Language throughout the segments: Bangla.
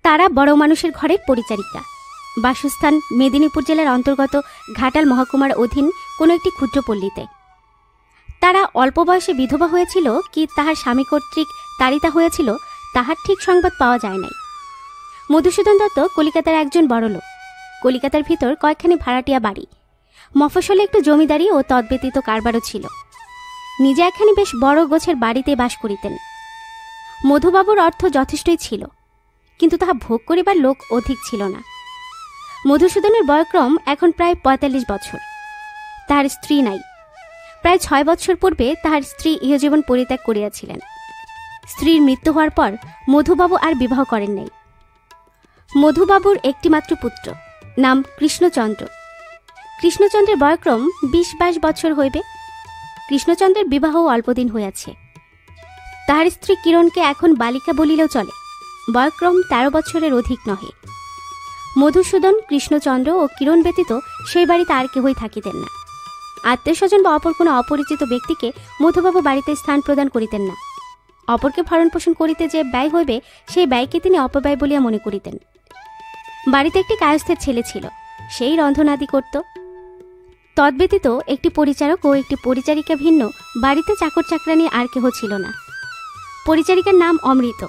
তারা বড় মানুষের ঘরের পরিচারিকা। বাসস্থান মেদিনীপুর জেলার অন্তর্গত ঘাটাল মহকুমার অধীন কোনো একটি ক্ষুদ্র পল্লীতে। তারা অল্প বয়সে বিধবা হয়েছিল কি তাহার স্বামী কর্তৃক তাড়িতা হয়েছিল তাহার ঠিক সংবাদ পাওয়া যায় নাই। মধুসূদন দত্ত কলিকাতার একজন বড়লোক। কলিকাতার ভিতর কয়েকখানি ভাড়াটিয়া বাড়ি, মফস্বলে একটু জমিদারি ও তদ্ব্যতীত কারবারও ছিল। নিজে একখানি বেশ বড় গোছের বাড়িতে বাস করিতেন। মধুবাবুর অর্থ যথেষ্টই ছিল, কিন্তু তাহা ভোগ করিবার লোক অধিক ছিল না। মধুসূদনের বয়ক্রম এখন প্রায় ৪৫ বছর। তাহার স্ত্রী নাই। প্রায় ৬ বছর পূর্বে তাহার স্ত্রী ইহজীবন পরিত্যাগ করিয়াছিলেন। স্ত্রীর মৃত্যু হওয়ার পর মধুবাবু আর বিবাহ করেন নাই। মধুবাবুর একটিমাত্র পুত্র, নাম কৃষ্ণচন্দ্র। কৃষ্ণচন্দ্রের বয়ক্রম ২০-২২ বছর হইবে। কৃষ্ণচন্দ্রের বিবাহ অল্পদিন হইয়াছে। তাহার স্ত্রী কিরণকে এখন বালিকা বলিলেও চলে, বয়ক্রম ১৩ বছরের অধিক নহে। মধুসূদন, কৃষ্ণচন্দ্র ও কিরণ ব্যতীত সেই বাড়িতে আর কেহই থাকিতেন না। আত্মীয় স্বজন বা অপর কোনো অপরিচিত ব্যক্তিকে মধুবাবু বাড়িতে স্থান প্রদান করিতেন না। অপরকে ভরণ পোষণ করিতে যে ব্যয় হইবে সেই ব্যয়কে তিনি অপব্যয় বলিয়া মনে করিতেন। বাড়িতে একটি কায়স্থের ছেলে ছিল, সেই রন্ধনাদি করত। তদ্ব্যতীত একটি পরিচারক ও একটি পরিচারিকা ভিন্ন বাড়িতে চাকর চাকরানি আর কেহ ছিল না। পরিচারিকার নাম অমৃত।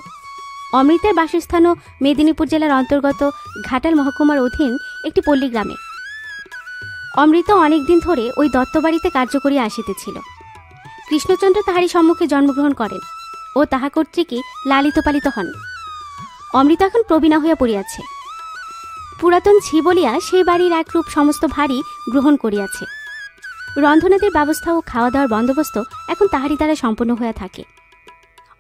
অমৃতের বাসস্থানও মেদিনীপুর জেলার অন্তর্গত ঘাটাল মহকুমার অধীন একটি পল্লী গ্রামে। অমৃত অনেকদিন ধরে ওই দত্তবাড়িতে কার্য করিয়া আসিতেছিল। কৃষ্ণচন্দ্র তাহারই সম্মুখে জন্মগ্রহণ করেন ও তাহা কর্তৃকই লালিত পালিত হন। অমৃত এখন প্রবীণা হইয়া পড়িয়াছে। পুরাতন ঝি বলিয়া সেই বাড়ির একরূপ সমস্ত ভারী গ্রহণ করিয়াছে। রন্ধনাদির ব্যবস্থা ও খাওয়া দাওয়ার বন্দোবস্ত এখন তাহারই দ্বারা সম্পন্ন হইয়া থাকে।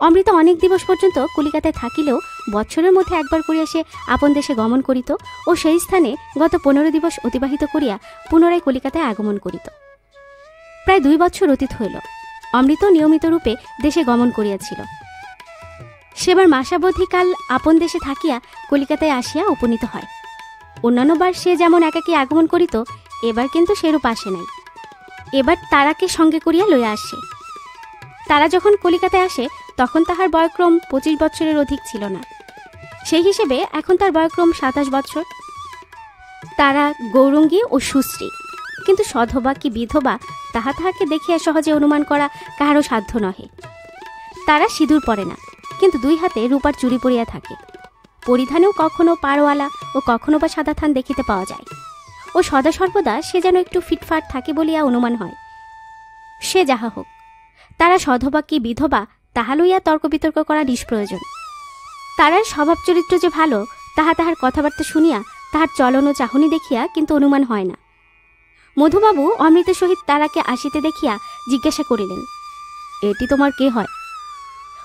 অমৃত অনেক দিবস পর্যন্ত কলিকাতায় থাকিলেও বৎসরের মধ্যে একবার করিয়া সে আপন দেশে গমন করিত ও সেই স্থানে গত ১৫ দিবস অতিবাহিত করিয়া পুনরায় কলিকাতায় আগমন করিত। প্রায় ২ বৎসর অতীত হইল। অমৃত নিয়মিত রূপে দেশে গমন করিয়াছিল। সেবার মাসাবধিকাল আপন দেশে থাকিয়া কলিকাতায় আসিয়া উপনীত হয়। অন্যান্যবার সে যেমন একাকী আগমন করিত, এবার কিন্তু সেরূপ আসে নাই। এবার তারাকে সঙ্গে করিয়া লইয়া আসে। তারা যখন কলিকাতায় আসে তখন তাহার বয়ক্রম ২৫ বৎসরের অধিক ছিল না। সেই হিসেবে এখন তার বয়ক্রম ২৭ বৎসর। তারা গৌরঙ্গী ও সুশ্রী, কিন্তু সধবা কি বিধবা তাহাকে দেখিয়া সহজে অনুমান করা কাহারও সাধ্য নহে। তারা সিঁদুর পরে না, কিন্তু ২ হাতে রূপার চুড়ি পরিয়া থাকে। পরিধানেও কখনো পারওয়ালা ও কখনো বা সাদা থান দেখিতে পাওয়া যায় ও সদা সর্বদা সে যেন একটু ফিটফাট থাকে বলিয়া অনুমান হয়। সে যাহা হোক, তারা সধবা কি বিধবা তাহা লইয়া তর্ক বিতর্ক করা নিষ্প্রয়োজন। তারার স্বভাব চরিত্র যে ভালো তাহা তাহার কথাবার্তা শুনিয়া, তাহার চলন ও চাহনি দেখিয়া কিন্তু অনুমান হয় না। মধুবাবু অমৃতের সহিত তারাকে আসিতে দেখিয়া জিজ্ঞাসা করিলেন, এটি তোমার কে হয়?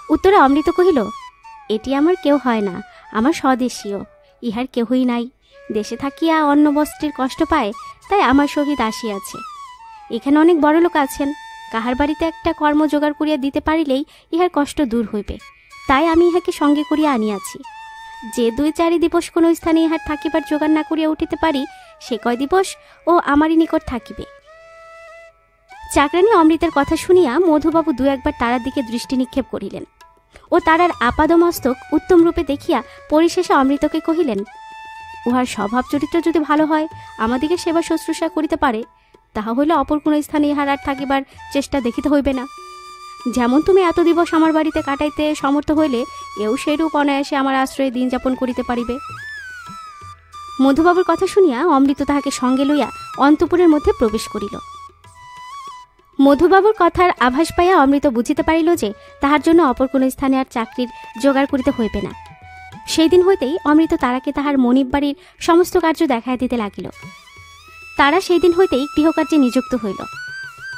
উত্তরে অমৃত কহিল, এটি আমার কেউ হয় না, আমার স্বদেশীয়, ইহার কেহই নাই। দেশে থাকিয়া অন্ন বস্ত্রের কষ্ট পায়, তাই আমার সহিত আসিয়াছে। এখানে অনেক বড় লোক আছেন, কাহার বাড়িতে একটা কর্ম জোগাড় করিয়া দিতে পারিলেই ইহার কষ্ট দূর হইবে, তাই আমি ইহাকে সঙ্গে করিয়া আনিয়াছি। যে ২-৪ দিবস কোনো স্থানে ইহার থাকিবার জোগাড় না করিয়া উঠিতে পারি, সে কয় দিবস ও আমারই নিকট থাকিবে। চাকরানী অমৃতের কথা শুনিয়া মধুবাবু ২-১বার তারার দিকে দৃষ্টি নিক্ষেপ করিলেন ও তারার আপাদমস্তক উত্তম রূপে দেখিয়া পরিশেষে অমৃতকে কহিলেন, উহার স্বভাব চরিত্র যদি ভালো হয়, আমাদিকে সেবা শুশ্রূষা করিতে পারে, তাহা হইলে অপর কোন স্থানে ইহার আর থাকিবার চেষ্টা দেখিতে হইবে না। যেমন তুমি এত দিবস আমার বাড়িতে কাটাইতে সমর্থ হইলে, এও সেইরূপ অনায়াসে আমার আশ্রয়ে দিন যাপন করিতে পারিবে। মধুবাবুর কথা শুনিয়া অমৃত তাহাকে সঙ্গে লইয়া অন্তঃপুরের মধ্যে প্রবেশ করিল। মধুবাবুর কথার আভাস পাইয়া অমৃত বুঝিতে পারিল যে তাহার জন্য অপর কোন স্থানে আর চাকরির জোগাড় করিতে হইবে না। সেই দিন হইতেই অমৃত তারাকে তাহার মনিব বাড়ির সমস্ত কার্য দেখাইয়া দিতে লাগিল। তারা সেই দিন হইতেই গৃহকার্যে নিযুক্ত হইল।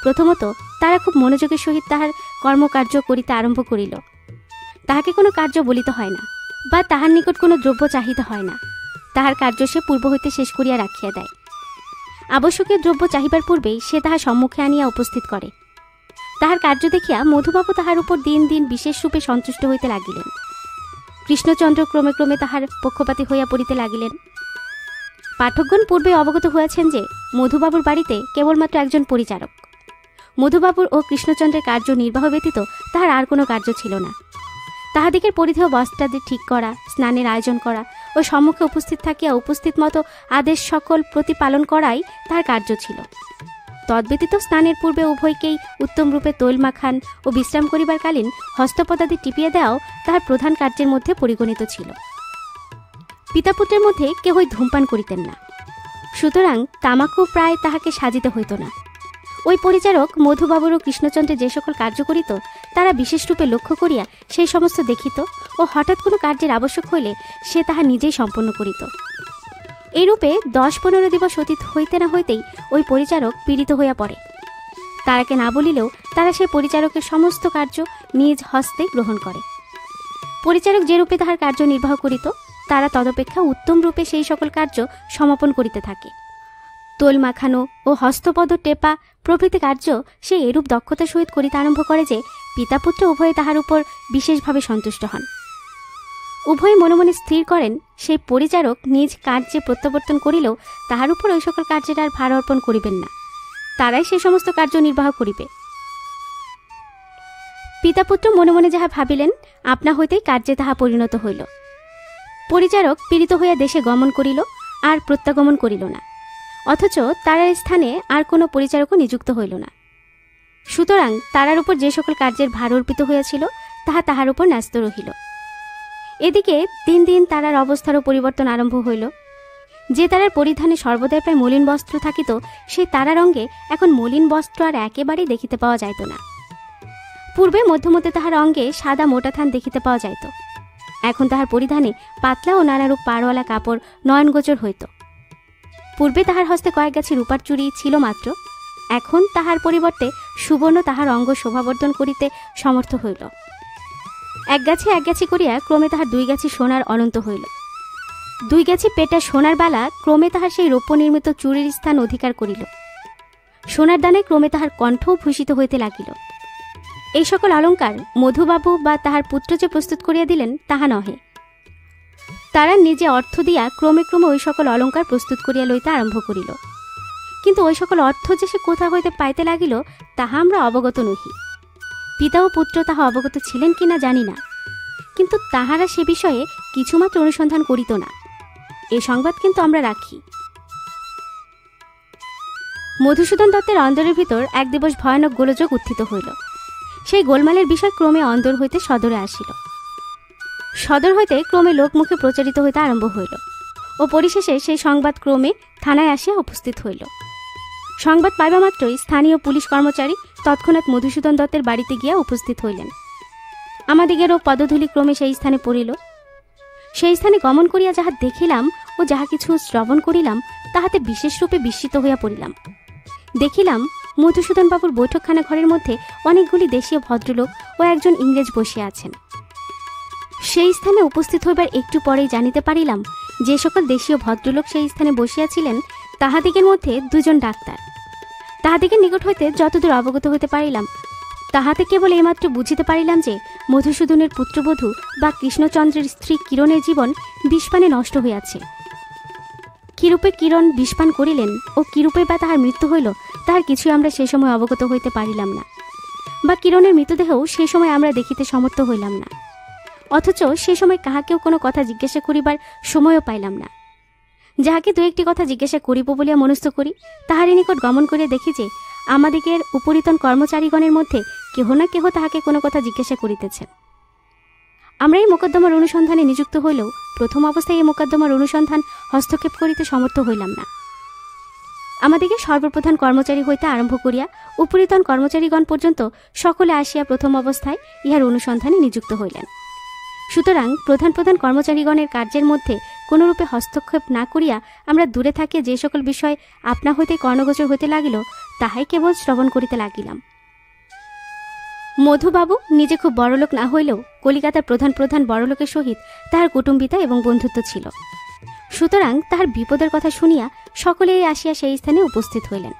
প্রথমত তারা খুব মনোযোগের সহিত তাহার কর্মকার্য করিতে আরম্ভ করিল। তাহাকে কোনো কার্য বলিতে হয় না, বা তাহার নিকট কোনো দ্রব্য চাহিতে হয় না। তাহার কার্য সে পূর্ব হইতে শেষ করিয়া রাখিয়া দেয়। আবশ্যকীয় দ্রব্য চাহিবার পূর্বেই সে তাহার সম্মুখে আনিয়া উপস্থিত করে। তাহার কার্য দেখিয়া মধুবাবু তাহার উপর দিন দিন বিশেষ রূপে সন্তুষ্ট হইতে লাগিলেন। কৃষ্ণচন্দ্র ক্রমে ক্রমে তাহার পক্ষপাতী হইয়া পড়িতে লাগিলেন। পাঠকগণ পূর্বে অবগত হইয়াছেন যে মধুবাবুর বাড়িতে কেবলমাত্র একজন পরিচারক। মধুবাবুর ও কৃষ্ণচন্দ্রের কার্য নির্বাহ ব্যতীত তাহার আর কোনো কার্য ছিল না। তাহাদিগের পরিধেয় বস্ত্রাদি ঠিক করা, স্নানের আয়োজন করা ও সম্মুখে উপস্থিত থাকিয়া উপস্থিত মতো আদেশ সকল প্রতিপালন করাই তাহার কার্য ছিল। তদ্ব্যতীত স্নানের পূর্বে উভয়কেই উত্তম রূপে তৈল মাখান ও বিশ্রাম করিবার কালীন হস্তপদাদি টিপিয়ে দেওয়াও তাহার প্রধান কার্যের মধ্যে পরিগণিত ছিল। পিতাপুত্রের মধ্যে কেহই ধূমপান করিতেন না, সুতরাং তামাকও প্রায় তাহাকে সাজিতে হইত না। ওই পরিচারক মধুবাবুর ও কৃষ্ণচন্দ্রের যে সকল কার্য করিত তারা বিশেষ রূপে লক্ষ্য করিয়া সেই সমস্ত দেখিত ও হঠাৎ কোনো কার্যের আবশ্যক হইলে সে তাহা নিজেই সম্পন্ন করিত। এইরূপে 10-15 দিবস অতীত হইতে না হইতেই ওই পরিচারক পীড়িত হইয়া পড়ে। তারাকে না বলিলেও তারা সেই পরিচারকের সমস্ত কার্য নিজ হস্তে গ্রহণ করে। পরিচারক যে রূপে তাহার কার্য নির্বাহ করিত তারা তদপেক্ষা উত্তম রূপে সেই সকল কার্য সমাপন করিতে থাকে। তোল মাখানো ও হস্তপদ টেপা প্রভৃতি কার্য সে এরূপ দক্ষতার সহিত করিতে আরম্ভ করে যে পিতাপুত্র উভয়ে তাহার উপর বিশেষভাবে সন্তুষ্ট হন। উভয়ে মনে মনে স্থির করেন সেই পরিচারক নিজ কার্যে প্রত্যাবর্তন করিলেও তাহার উপর ওই সকল কার্যের আর ভার অর্পণ করিবেন না, তারাই সে সমস্ত কার্য নির্বাহ করিবে। পিতাপুত্র মনে মনে যাহা ভাবিলেন আপনা হইতেই কার্যে তাহা পরিণত হইল। পরিচারক পীড়িত হইয়া দেশে গমন করিল আর প্রত্যাগমন করিল না, অথচ তারার স্থানে আর কোনো পরিচারকও নিযুক্ত হইল না। সুতরাং তারার উপর যে সকল কার্যের ভার অর্পিত হইয়াছিল তাহা তাহার উপর ন্যস্ত রহিল। এদিকে দিন দিন তারার অবস্থারও পরিবর্তন আরম্ভ হইল। যে তারার পরিধানে সর্বদাই প্রায় মলিন বস্ত্র থাকিত সেই তারার অঙ্গে এখন মলিন বস্ত্র আর একেবারেই দেখিতে পাওয়া যাইত না। পূর্বে মধ্যে মধ্যে তাহার অঙ্গে সাদা মোটা থান দেখিতে পাওয়া যাইত, এখন তাহার পরিধানে পাতলা ও নানারূপ পাড়ওয়ালা কাপড় নয়নগোচর হইত। পূর্বে তাহার হস্তে কয়েক গাছি রূপার চুড়ি ছিল মাত্র, এখন তাহার পরিবর্তে সুবর্ণ তাহার অঙ্গ শোভাবর্ধন করিতে সমর্থ হইল। এক গাছি করিয়া ক্রমে তাহার 2 গাছি সোনার অনন্ত হইল। 2 গাছি পেটা সোনার বালা ক্রমে তাহার সেই রৌপ্য নির্মিত চুড়ির স্থান অধিকার করিল। সোনার দানে ক্রমে তাহার কণ্ঠও ভূষিত হইতে লাগিল। এই সকল অলঙ্কার মধুবাবু বা তাহার পুত্র যে প্রস্তুত করিয়া দিলেন তাহা নহে, তারা নিজে অর্থ দিয়া ক্রমে ক্রমে ওই সকল অলঙ্কার প্রস্তুত করিয়া লইতে আরম্ভ করিল। কিন্তু ওই সকল অর্থ যে সে কোথা হইতে পাইতে লাগিল তাহা আমরা অবগত নহি। পিতা ও পুত্র তাহা অবগত ছিলেন কিনা জানি না, কিন্তু তাহারা সে বিষয়ে কিছুমাত্র অনুসন্ধান করিত না, এ সংবাদ কিন্তু আমরা রাখি। মধুসূদন দত্তের অন্দরের ভিতর এক দিবস ভয়ানক গোলযোগ উত্থিত হইল। সেই গোলমালের বিষয় ক্রমে অন্দর হইতে সদরে আসিল, সদর হইতে ক্রমে লোকমুখে প্রচারিত হইতে আরম্ভ হইল ও পরিশেষে সেই সংবাদ ক্রমে থানায় আসিয়া উপস্থিত হইল। সংবাদ পাইবা মাত্রই স্থানীয় পুলিশ কর্মচারী তৎক্ষণাৎ মধুসূদন দত্তের বাড়িতে গিয়া উপস্থিত হইলেন। আমাদিগেরও পদধূলি ক্রমে সেই স্থানে পড়িল। সেই স্থানে গমন করিয়া যাহা দেখিলাম ও যাহা কিছু শ্রবণ করিলাম তাহাতে বিশেষ রূপে বিস্মিত হইয়া পড়িলাম। দেখিলাম মধুসূদন বাবুর বৈঠকখানা ঘরের মধ্যে অনেকগুলি দেশীয় ভদ্রলোক ও একজন ইংরেজ বসিয়া আছেন। সেই স্থানে উপস্থিত হইবার একটু পরেই জানিতে পারিলাম যে সকল দেশীয় ভদ্রলোক সেই স্থানে বসিয়াছিলেন তাহাদিগের মধ্যে 2 জন ডাক্তার। তাহাদিগের নিকট হইতে যতদূর অবগত হইতে পারিলাম তাহাতে কেবল এইমাত্র বুঝিতে পারিলাম যে মধুসূদনের পুত্রবধূ বা কৃষ্ণচন্দ্রের স্ত্রী কিরণের জীবন বিষপানে নষ্ট হইয়াছে। কিরূপে কিরণ বিষপান করিলেন ও কিরূপে বা তাহার মৃত্যু হইল তাহার কিছুই আমরা সে সময় অবগত হইতে পারিলাম না, বা কিরণের মৃতদেহও সে সময় আমরা দেখিতে সমর্থ হইলাম না। অথচ সে সময় কাহাকেও কোনো কথা জিজ্ঞাসা করিবার সময়ও পাইলাম না। যাহাকে 2-1টি কথা জিজ্ঞাসা করিব বলিয়া মনস্থ করি তাহারই নিকট গমন করিয়া দেখি যে আমাদিগের উপরিতন কর্মচারীগণের মধ্যে কেহ না কেহ তাহাকে কোনো কথা জিজ্ঞাসা করিতেছেন। আমরা এই মোকদ্দমার অনুসন্ধানে নিযুক্ত হইলেও প্রথম অবস্থায় এই মোকদ্দমার অনুসন্ধান হস্তক্ষেপ করিতে সমর্থ হইলাম না। আমাদিগের সর্বপ্রধান কর্মচারী হইতে আরম্ভ করিয়া উপরিতন কর্মচারীগণ পর্যন্ত সকলে আসিয়া প্রথম অবস্থায় ইহার অনুসন্ধানে নিযুক্ত হইলেন। সুতরাং প্রধান প্রধান কর্মচারীগণের কার্যের মধ্যে কোনরূপে হস্তক্ষেপ না করিয়া আমরা দূরে থাকিয়া যে সকল বিষয় আপনা হইতে কর্ণগোচর হইতে লাগিল তাহাই কেবল শ্রবণ করিতে লাগিলাম। মধুবাবু নিজে খুব বড়লোক না হইলেও কলিকাতার প্রধান প্রধান বড়লোকের সহিত তাহার কুটুম্বিতা এবং বন্ধুত্ব ছিল। সুতরাং তাহার বিপদের কথা শুনিয়া সকলেই আসিয়া সেই স্থানে উপস্থিত হইলেন।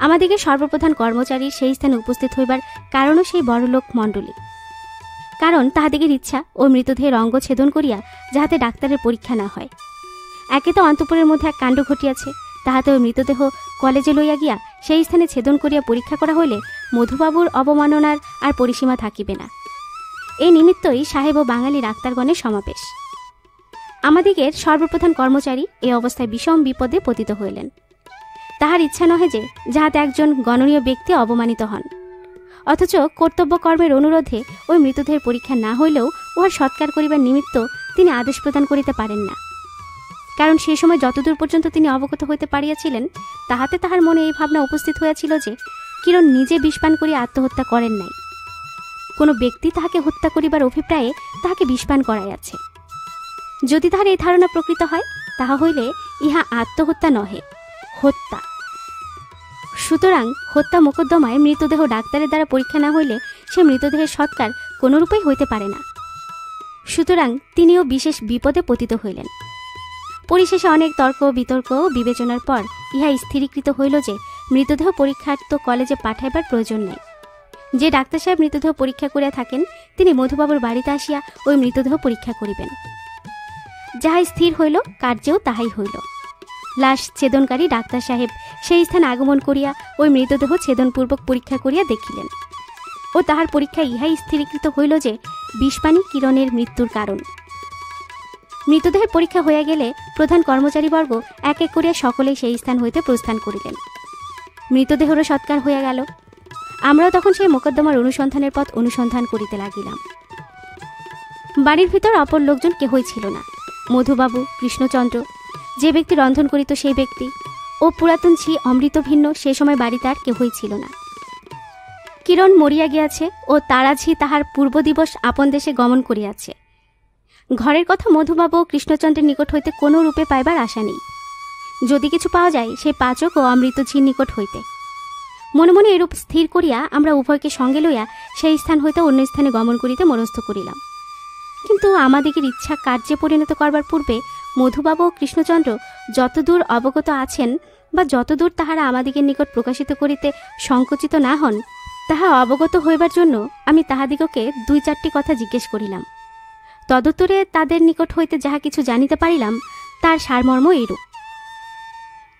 আমাদিকে সর্বপ্রধান কর্মচারী সেই স্থানে উপস্থিত হইবার কারণও সেই বড়লোক মণ্ডলী। কারণ তাহাদিগের ইচ্ছা ও মৃতদেহের অঙ্গ ছেদন করিয়া যাহাতে ডাক্তারের পরীক্ষা না হয়। একে তো অন্তঃপুরের মধ্যে এক কাণ্ড ঘটিয়াছে, তাহাতে ওই মৃতদেহ কলেজে লইয়া গিয়া সেই স্থানে ছেদন করিয়া পরীক্ষা করা হইলে মধুবাবুর অবমাননার আর পরিসীমা থাকিবে না। এই নিমিত্তই সাহেব ও বাঙালি ডাক্তারগণের সমাবেশ। আমাদিগের সর্বপ্রধান কর্মচারী এই অবস্থায় বিষম বিপদে পতিত হইলেন। তাহার ইচ্ছা নহে যে যাহাতে একজন গণনীয় ব্যক্তি অবমানিত হন, অথচ কর্তব্য কর্মের অনুরোধে ওই মৃতদেহের পরীক্ষা না হইলেও উহার সৎকার করিবার নিমিত্ত তিনি আদেশ প্রদান করিতে পারেন না। কারণ সে সময় যতদূর পর্যন্ত তিনি অবগত হইতে পারিয়াছিলেন, তাহাতে তাহার মনে এই ভাবনা উপস্থিত হইয়াছিল যে কিরণ নিজে বিষপান করিয়া আত্মহত্যা করেন নাই, কোনো ব্যক্তি তাহাকে হত্যা করিবার অভিপ্রায়ে তাহাকে বিষপান করাইয়াছে। যদি তাহার এই ধারণা প্রকৃত হয়, তাহা হইলে ইহা আত্মহত্যা নহে, হত্যা। সুতরাং হত্যা মোকদ্দমায় মৃতদেহ ডাক্তারের দ্বারা পরীক্ষা না হইলে সে মৃতদেহের সৎকার কোনরূপেই হইতে পারে না। সুতরাং তিনিও বিশেষ বিপদে পতিত হইলেন। পরিশেষে অনেক তর্ক বিতর্ক ও বিবেচনার পর ইহা স্থিরীকৃত হইল যে মৃতদেহ পরীক্ষার্থ কলেজে পাঠাইবার প্রয়োজন নেই। যে ডাক্তার সাহেব মৃতদেহ পরীক্ষা করিয়া থাকেন, তিনি মধুবাবুর বাড়িতে আসিয়া ওই মৃতদেহ পরীক্ষা করিবেন। যাহাই স্থির হইল, কার্যেও তাহাই হইল। লাশ ছেদনকারী ডাক্তার সাহেব সেই স্থানে আগমন করিয়া ওই মৃতদেহ ছেদনপূর্বক পরীক্ষা করিয়া দেখিলেন ও তাহার পরীক্ষায় ইহাই স্থিরীকৃত হইল যে বিষপানি কিরণের মৃত্যুর কারণ। মৃতদেহের পরীক্ষা হইয়া গেলে প্রধান কর্মচারীবর্গ এক এক করিয়া সকলেই সেই স্থান হইতে প্রস্থান করিলেন। মৃতদেহেরও সৎকার হইয়া গেল। আমরাও তখন সেই মোকদ্দমার অনুসন্ধানের পথ অনুসন্ধান করিতে লাগিলাম। বাড়ির ভিতর অপর লোকজন কেহই ছিল না। মধুবাবু, কৃষ্ণচন্দ্র, যে ব্যক্তি রন্ধন করিত সেই ব্যক্তি ও পুরাতন ঝি অমৃত ভিন্ন সে সময় বাড়িতে আর কেহই ছিল না। কিরণ মরিয়া গিয়াছে ও তারা ঝি তাহার পূর্ব দিবস আপন দেশে গমন করিয়াছে। ঘরের কথা মধুবাবু ও কৃষ্ণচন্দ্রের নিকট হইতে কোনো রূপে পাইবার আশা নেই। যদি কিছু পাওয়া যায়, সেই পাচক ও অমৃত ঝির নিকট হইতে। মনে মনে এরূপ স্থির করিয়া আমরা উভয়কে সঙ্গে লইয়া সেই স্থান হইতে অন্য স্থানে গমন করিতে মনস্থ করিলাম। কিন্তু আমাদিগের ইচ্ছা কার্যে পরিণত করবার পূর্বে মধুবাবু ও কৃষ্ণচন্দ্র যতদূর অবগত আছেন বা যতদূর তাহারা আমাদিগের নিকট প্রকাশিত করিতে সংকুচিত না হন, তাহা অবগত হইবার জন্য আমি তাহাদিগকে 2-4টি কথা জিজ্ঞেস করিলাম। তদুত্তরে তাদের নিকট হইতে যাহা কিছু জানিতে পারিলাম, তার সারমর্ম এইরূপ।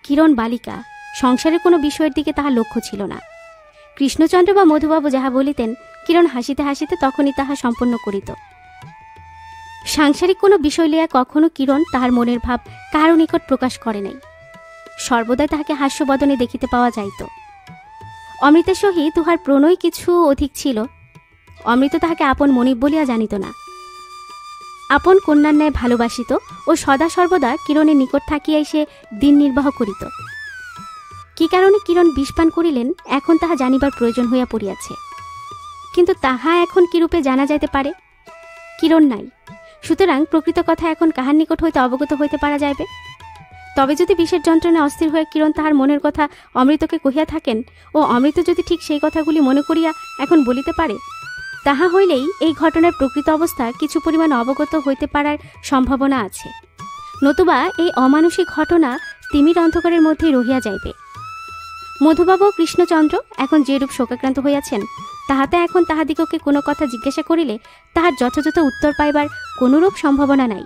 কিরণ বালিকা, সংসারের কোনো বিষয়ের দিকে তাহা লক্ষ্য ছিল না। কৃষ্ণচন্দ্র বা মধুবাবু যাহা বলিতেন, কিরণ হাসিতে হাসিতে তখনই তাহা সম্পন্ন করিত। সাংসারিক কোনো বিষয় লইয়া কখনো কিরণ তাহার মনের ভাব কারো নিকট প্রকাশ করে নাই। সর্বদাই তাহাকে হাস্যবদনে দেখিতে পাওয়া যাইত। অমৃতের সহিত উহার প্রণয় কিছু অধিক ছিল। অমৃত তাহাকে আপন মনিব বলিয়া জানিত না। আপন কন্যার ন্যায় ভালোবাসিত ও সদা সর্বদা কিরণের নিকট থাকিয়াই সে দিন নির্বাহ করিত। কি কারণে কিরণ বিষপান করিলেন, এখন তাহা জানিবার প্রয়োজন হইয়া পড়িয়াছে। কিন্তু তাহা এখন কিরূপে জানা যাইতে পারে? কিরণ নাই, সুতরাং প্রকৃত কথা এখন কাহার নিকট হইতে অবগত হইতে পারা যাইবে? তবে যদি বিষের যন্ত্রণায় অস্থির হয়ে কিরণ তাহার মনের কথা অমৃতকে কহিয়া থাকেন ও অমৃত যদি ঠিক সেই কথাগুলি মনে করিয়া এখন বলিতে পারে, তাহা হইলেই এই ঘটনার প্রকৃত অবস্থা কিছু পরিমাণ অবগত হইতে পারার সম্ভাবনা আছে। নতুবা এই অমানুষিক ঘটনা তিমির অন্ধকারের মধ্যেই রহিয়া যাইবে। মধুবাবু ও কৃষ্ণচন্দ্র এখন যেরূপ শোকাক্রান্ত হইয়াছেন, তাহাতে এখন তাহাদিগকে কোনো কথা জিজ্ঞাসা করিলে তাহার যথাযথ উত্তর পাইবার কোনরূপ সম্ভাবনা নাই।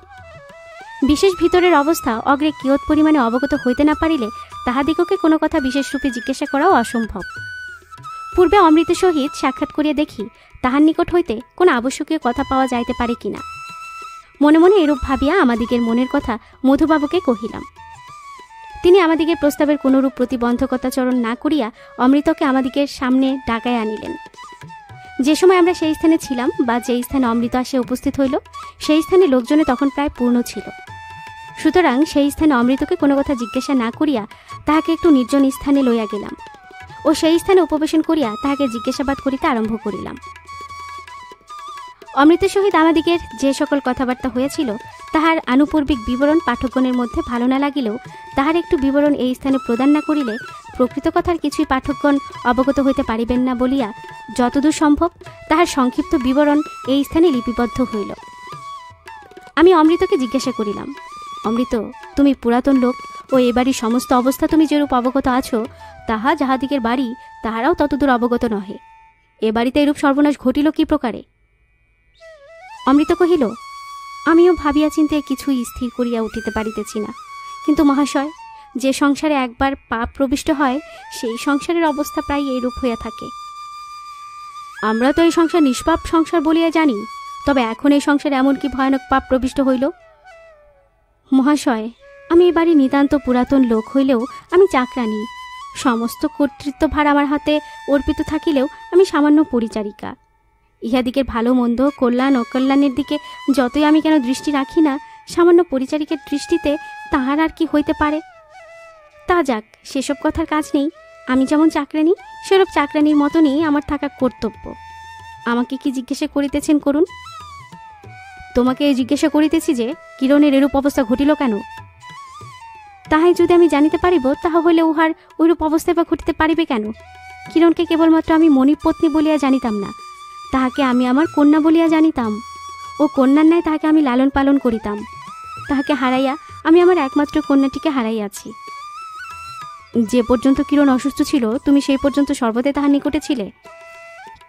বিশেষ ভিতরের অবস্থা অগ্রে কিয়ৎ পরিমাণে অবগত হইতে না পারিলে তাহাদিগকে কোনো কথা বিশেষ রূপে জিজ্ঞাসা করাও অসম্ভব। পূর্বে অমৃতের সহিত সাক্ষাৎ করিয়া দেখি তাহার নিকট হইতে কোনো আবশ্যকীয় কথা পাওয়া যাইতে পারে কিনা। মনে মনে এরূপ ভাবিয়া আমাদিগের মনের কথা মধুবাবুকে কহিলাম। তিনি আমাদিগের প্রস্তাবের কোনরূপ প্রতিবন্ধকতাচরণ না করিয়া অমৃতকে আমাদিগের সামনে ডাকায় আনিলেন। যে সময় আমরা সেই স্থানে ছিলাম বা যেই স্থানে অমৃত আসিয়া উপস্থিত হইল, সেই স্থানে লোকজনে তখন প্রায় পূর্ণ ছিল। সুতরাং সেই স্থানে অমৃতকে কোনো কথা জিজ্ঞাসা না করিয়া তাহাকে একটু নির্জন স্থানে লইয়া গেলাম ও সেই স্থানে উপবেশন করিয়া তাহাকে জিজ্ঞাসাবাদ করিতে আরম্ভ করিলাম। অমৃতের সহিত আমাদিগের যে সকল কথাবার্তা হয়েছিল, তাহার আনুপূর্বিক বিবরণ পাঠকগণের মধ্যে ভালো না লাগিলেও তাহার একটু বিবরণ এই স্থানে প্রদান না করিলে প্রকৃত কথার কিছুই পাঠকগণ অবগত হইতে পারিবেন না বলিয়া যতদূর সম্ভব তাহার সংক্ষিপ্ত বিবরণ এই স্থানে লিপিবদ্ধ হইল। আমি অমৃতকে জিজ্ঞাসা করিলাম, অমৃত, তুমি পুরাতন লোক ও এ বাড়ির সমস্ত অবস্থা তুমি যেরূপ অবগত আছো, তাহা যাহাদিগের বাড়ি তাহারাও ততদূর অবগত নহে। এ বাড়িতে এরূপ সর্বনাশ ঘটিল কি প্রকারে? অমৃত কহিল, আমিও ভাবিয়া চিন্তে কিছুই স্থির করিয়া উঠিতে পারিতেছি না। কিন্তু মহাশয়, যে সংসারে একবার পাপ প্রবিষ্ট হয়, সেই সংসারের অবস্থা প্রায় এইরূপ হইয়া থাকে। আমরা তো এই সংসার নিষ্পাপ সংসার বলিয়া জানি, তবে এখন এই সংসারে এমন কি ভয়ানক পাপ প্রবিষ্ট হইল? মহাশয়, আমি এ বাড়ি নিতান্ত পুরাতন লোক হইলেও আমি চাকরানী। সমস্ত কর্তৃত্বভার আমার হাতে অর্পিত থাকিলেও আমি সামান্য পরিচারিকা। ইহাদিকের ভালো মন্দ, কল্যাণ অকল্যাণের দিকে যতই আমি কেন দৃষ্টি রাখি না, সামান্য পরিচারিকের দৃষ্টিতে তাহার আর কি হইতে পারে? তা যাক, সেসব কথার কাজ নেই। আমি যেমন চাকরানী, সেরূপ চাকরানীর মতনই আমার থাকা কর্তব্য। আমাকে কি জিজ্ঞাসা করিতেছেন করুন। তোমাকে এই জিজ্ঞাসা করিতেছি যে কিরণের এরূপ অবস্থা ঘটিল কেন? তাহাই যদি আমি জানিতে পারিব, তাহা হইলে উহার ওইরূপ অবস্থায় বা ঘটিতে পারিবে কেন? কিরণকে কেবলমাত্র আমি মণিপত্নী বলিয়া জানিতাম না, তাহাকে আমি আমার কন্যা বলিয়া জানিতাম, ও কন্যার ন্যায় তাহাকে আমি লালন পালন করিতাম। তাহাকে হারাইয়া আমি আমার একমাত্র কন্যাটিকে হারাইয়াছি। যে পর্যন্ত কিরণ অসুস্থ ছিল, তুমি সেই পর্যন্ত সর্বদাই তাহার নিকটে ছিলে।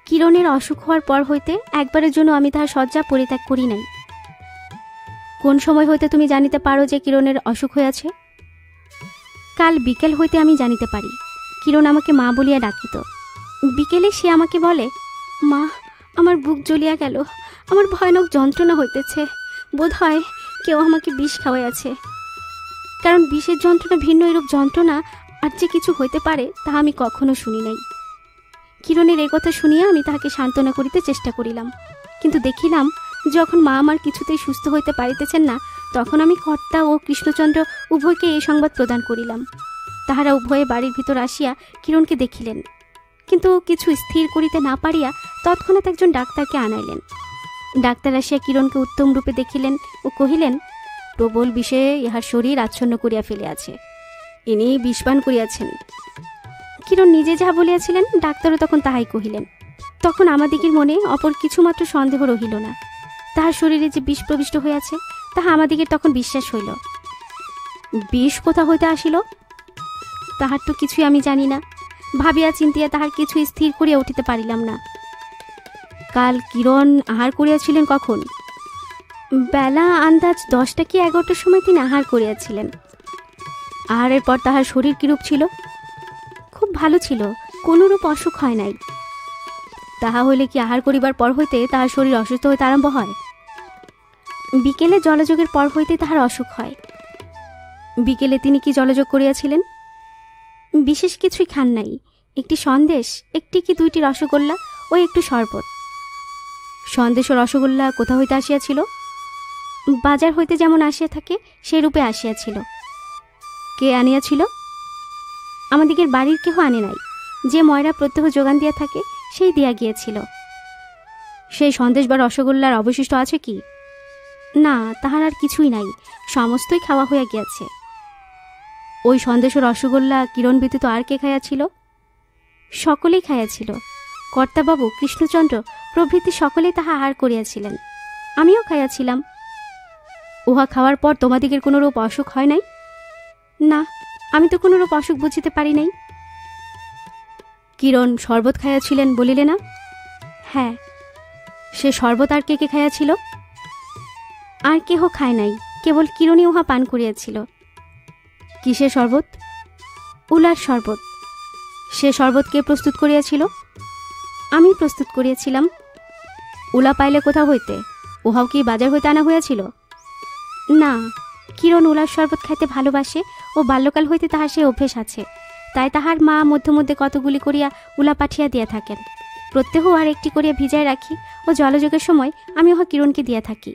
কিরণের অসুখ হওয়ার পর হইতে একবারের জন্য আমি তাহার শয্যা পরিত্যাগ করি নাই। কোন সময় হইতে তুমি জানিতে পারো যে কিরণের অসুখ হইয়াছে? কাল বিকেল হইতে আমি জানিতে পারি। কিরণ আমাকে মা বলিয়া ডাকিত। বিকেলে সে আমাকে বলে, মা, আমার বুক জ্বলিয়া গেল, আমার ভয়ানক যন্ত্রণা হইতেছে, বোধ হয় কেউ আমাকে বিষ খাওয়াইয়াছে। কারণ বিষের যন্ত্রণা ভিন্ন এরূপ যন্ত্রণা আর যে কিছু হইতে পারে তাহা আমি কখনো শুনি নাই। কিরণের এই কথা শুনিয়া আমি তাহাকে সান্ত্বনা করিতে চেষ্টা করিলাম, কিন্তু দেখিলাম যখন মা আমার কিছুতেই সুস্থ হইতে পারিতেছেন না, তখন আমি কর্তা ও কৃষ্ণচন্দ্র উভয়কে এই সংবাদ প্রদান করিলাম। তাহারা উভয়ে বাড়ির ভিতর আসিয়া কিরণকে দেখিলেন, কিন্তু কিছু স্থির করিতে না পারিয়া তৎক্ষণাৎ একজন ডাক্তারকে আনাইলেন। ডাক্তার আসিয়া কিরণকে উত্তম রূপে দেখিলেন ও কহিলেন, প্রবল বিষে ইহার শরীর আচ্ছন্ন করিয়া ফেলিয়াছে, ইনি বিষপান করিয়াছেন। কিরণ নিজে যাহা বলিয়াছিলেন, ডাক্তারও তখন তাহাই কহিলেন। তখন আমাদিগের মনে অপর কিছুমাত্র সন্দেহ রহিল না। তাহার শরীরে যে বিষ প্রবিষ্ট হইয়াছে তাহা আমাদিগের তখন বিশ্বাস হইল। বিষ কোথা হইতে আসিল তাহার তো কিছুই আমি জানি না। ভাবিয়া চিন্তিয়া তাহার কিছু স্থির করিয়া উঠিতে পারিলাম না। কাল কিরণ আহার করিয়াছিলেন কখন? বেলা আন্দাজ 10টা কি 11টার সময় তিনি আহার করিয়াছিলেন। আহারের পর তাহার শরীর কিরূপ ছিল? খুব ভালো ছিল, কোনরূপ অসুখ হয় নাই। তাহা হইলে কি আহার করিবার পর হইতে তাহার শরীর অসুস্থ হইতে আরম্ভ হয়? বিকেলে জলযোগের পর হইতে তাহার অসুখ হয়। বিকেলে তিনি কি জলযোগ করিয়াছিলেন? বিশেষ কিছুই খান নাই, একটি সন্দেশ, একটি কি 2টি রসগোল্লা ও একটু শরবত। সন্দেশ ও রসগোল্লা কোথা হইতে আসিয়াছিল? বাজার হইতে যেমন আসিয়া থাকে সেই রূপে আসিয়াছিল। কে আনিয়াছিল? আমাদিগের বাড়ির কেহ আনে নাই, যে ময়রা প্রত্যহ যোগান দিয়া থাকে সেই দিয়া গিয়েছিল। সেই সন্দেশ বা রসগোল্লার অবশিষ্ট আছে কি? না, তাহার আর কিছুই নাই, সমস্তই খাওয়া হইয়া গিয়াছে। ওই সন্দেশ ও রসগোল্লা কিরণ ব্যতীত আর কে খাইয়াছিল? সকলেই খাইয়াছিল। কর্তাবাবু, কৃষ্ণচন্দ্র প্রভৃতি সকলেই তাহা আহার করিয়াছিলেন, আমিও খাইয়াছিলাম। উহা খাওয়ার পর তোমাদিগের কোনরূপ অসুখ হয় নাই? না, আমি তো কোনরূপ অসুখ বুঝিতে পারি নাই। কিরণ শরবত খাইয়াছিলেন বলিলে না? হ্যাঁ। সে শরবত আর কে কে খাইয়াছিল? আর কেহ খায় নাই, কেবল কিরণই উহা পান করিয়াছিল। কিসের শরবত? উলার শরবত। সে শরবত কে প্রস্তুত করিয়াছিল? আমি প্রস্তুত করিয়াছিলাম। উলা পাইলে কোথা হইতে? উহাও কি বাজার হইতে আনা হইয়াছিল? না, কিরণ উলার শরবত খাইতে ভালোবাসে ও বাল্যকাল হইতে তাহার সে অভ্যেস আছে, তাই তাহার মা মধ্যে মধ্যে কতগুলি করিয়া উলা পাঠিয়া দিয়া থাকেন। প্রত্যহ আর একটি করিয়া ভিজায় রাখি ও জলযোগের সময় আমি উহা কিরণকে দিয়া থাকি।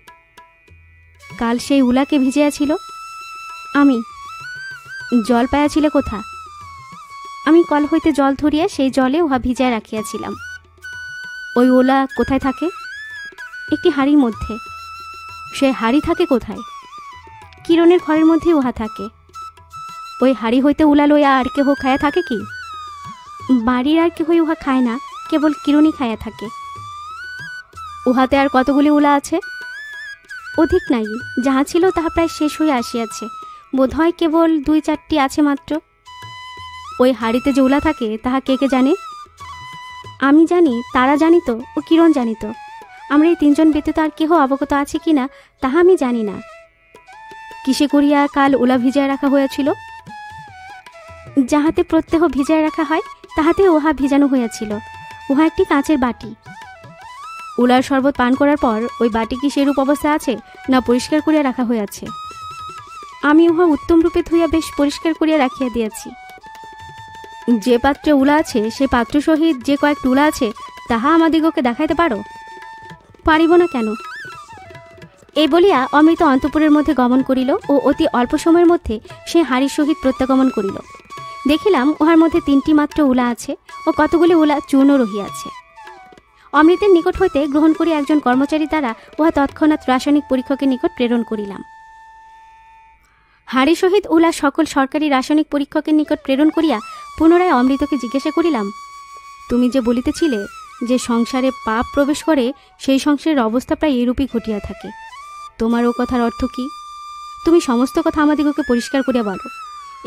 কাল সেই উলাকে ভিজিয়াছিল? আমি। জল পাইয়াছিলে কোথা? আমি কল হইতে জল ধরিয়া সেই জলে উহা ভিজায় রাখিয়াছিলাম। ওই ওলা কোথায় থাকে? একটি হাঁড়ির মধ্যে। সে হাঁড়ি থাকে কোথায়? কিরণের ঘরের মধ্যেই উহা থাকে। ওই হাঁড়ি হইতে উলা লইয়া আর কেহ খায়া থাকে কি? বাড়ির আর কেহ উহা খায় না, কেবল কিরণই খায়া থাকে। উহাতে আর কতগুলি উলা আছে? অধিক নাই, যাহা ছিল তাহা প্রায় শেষ হইয়া আসিয়াছে, বোধ হয় কেবল 2-4টি আছে মাত্র। ওই হাঁড়িতে যে উলা থাকে তাহা কে কে জানে? আমি জানি, তারা জানিত ও কিরণ জানিত। আমরা এই 3 জন ব্যতীত আর কেহ অবগত আছে কিনা তাহা আমি জানি না। কিসে করিয়া কাল উলা ভিজায় রাখা হইয়াছিল? যাহাতে প্রত্যহ ভিজায় রাখা হয় তাহাতে উহা ভিজানো হইয়াছিল। উহা একটি কাঁচের বাটি। উলার শরবত পান করার পর ওই বাটি কি সেরূপ অবস্থা আছে, না পরিষ্কার করিয়া রাখা হইয়াছে? আমি উহা উত্তম রূপে ধুইয়া বেশ পরিষ্কার করিয়া রাখিয়া দিয়াছি। যে পাত্রে উলা আছে সে পাত্র সহিত যে কয়েক উলা আছে তাহা আমাদিগকে দেখাইতে পারো? পারিব না কেন? এই বলিয়া অমৃত অন্তঃপুরের মধ্যে গমন করিল ও অতি অল্প সময়ের মধ্যে সে হাড়ির সহিত প্রত্যাগমন করিল। দেখিলাম উহার মধ্যে 3টি মাত্র উলা আছে ও কতগুলি উলা চূর্ণ রহিয়াছে। অমৃতের নিকট হইতে গ্রহণ করিয়া একজন কর্মচারী দ্বারা উহা তৎক্ষণাৎ রাসায়নিক পরীক্ষকের নিকট প্রেরণ করিলাম। হাড়ি সহিত উলা সকল সরকারি রাসায়নিক পরীক্ষকের নিকট প্রেরণ করিয়া পুনরায় অমৃতকে জিজ্ঞাসা করিলাম, তুমি যে বলিতেছিলে যে সংসারে পাপ প্রবেশ করে সেই সংসারের অবস্থা প্রায় এরূপই ঘটিয়া থাকে, তোমার ও কথার অর্থ কি? তুমি সমস্ত কথা আমাদিগকে পরিষ্কার করিয়া বলো।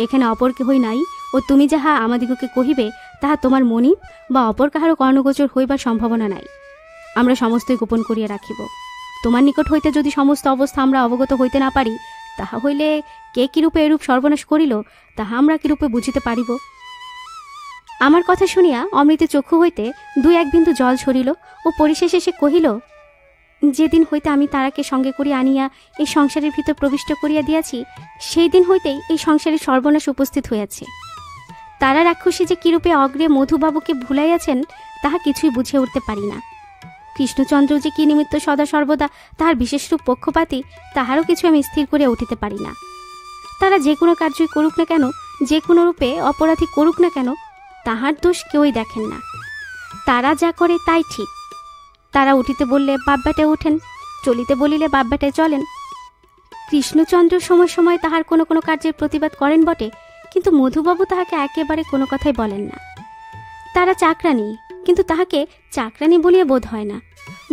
এখানে অপর কেহই নাই ও তুমি যাহা আমাদিগকে কহিবে তাহা তোমার মনিব বা অপর কাহারও কর্ণগোচর হইবার সম্ভাবনা নাই। আমরা সমস্তই গোপন করিয়া রাখিব। তোমার নিকট হইতে যদি সমস্ত অবস্থা আমরা অবগত হইতে না পারি, তাহা হইলে কে কিরূপে এরূপ সর্বনাশ করিল তাহা আমরা কিরূপে বুঝিতে পারিব? আমার কথা শুনিয়া অমৃতের চক্ষু হইতে 2-1 বিন্দু জল ঝরিল ও পরিশেষে সে কহিল, যেদিন হইতে আমি তারাকে সঙ্গে করিয়া আনিয়া এই সংসারের ভিতর প্রবিষ্ট করিয়া দিয়াছি, সেই দিন হইতেই এই সংসারে সর্বনাশ উপস্থিত হইয়াছে। তারা রাক্ষসী যে কিরূপে অগ্রে মধুবাবুকে ভুলাইয়াছেন তাহা কিছুই বুঝিয়া উঠতে পারি না। কৃষ্ণচন্দ্র যে কি নিমিত্ত সদা সর্বদা তাহার বিশেষ রূপ পক্ষপাতী তাহারও কিছু আমি স্থির করিয়া উঠিতে পারি না। তারা যে কোনো কার্যই করুক না কেন, যে কোনো রূপে অপরাধী করুক না কেন, তাহার দোষ কেউই দেখেন না। তারা যা করে তাই ঠিক। তারা উঠিতে বললে বাপবেটায় ওঠেন, চলিতে বলিলে বাপবেটায় চলেন। কৃষ্ণচন্দ্র সময় সময় তাহার কোনো কোনো কার্যের প্রতিবাদ করেন বটে, কিন্তু মধুবাবু তাহাকে একেবারে কোনো কথাই বলেন না। তারা চাকরানী, কিন্তু তাহাকে চাকরানী বলিয়া বোধ হয় না।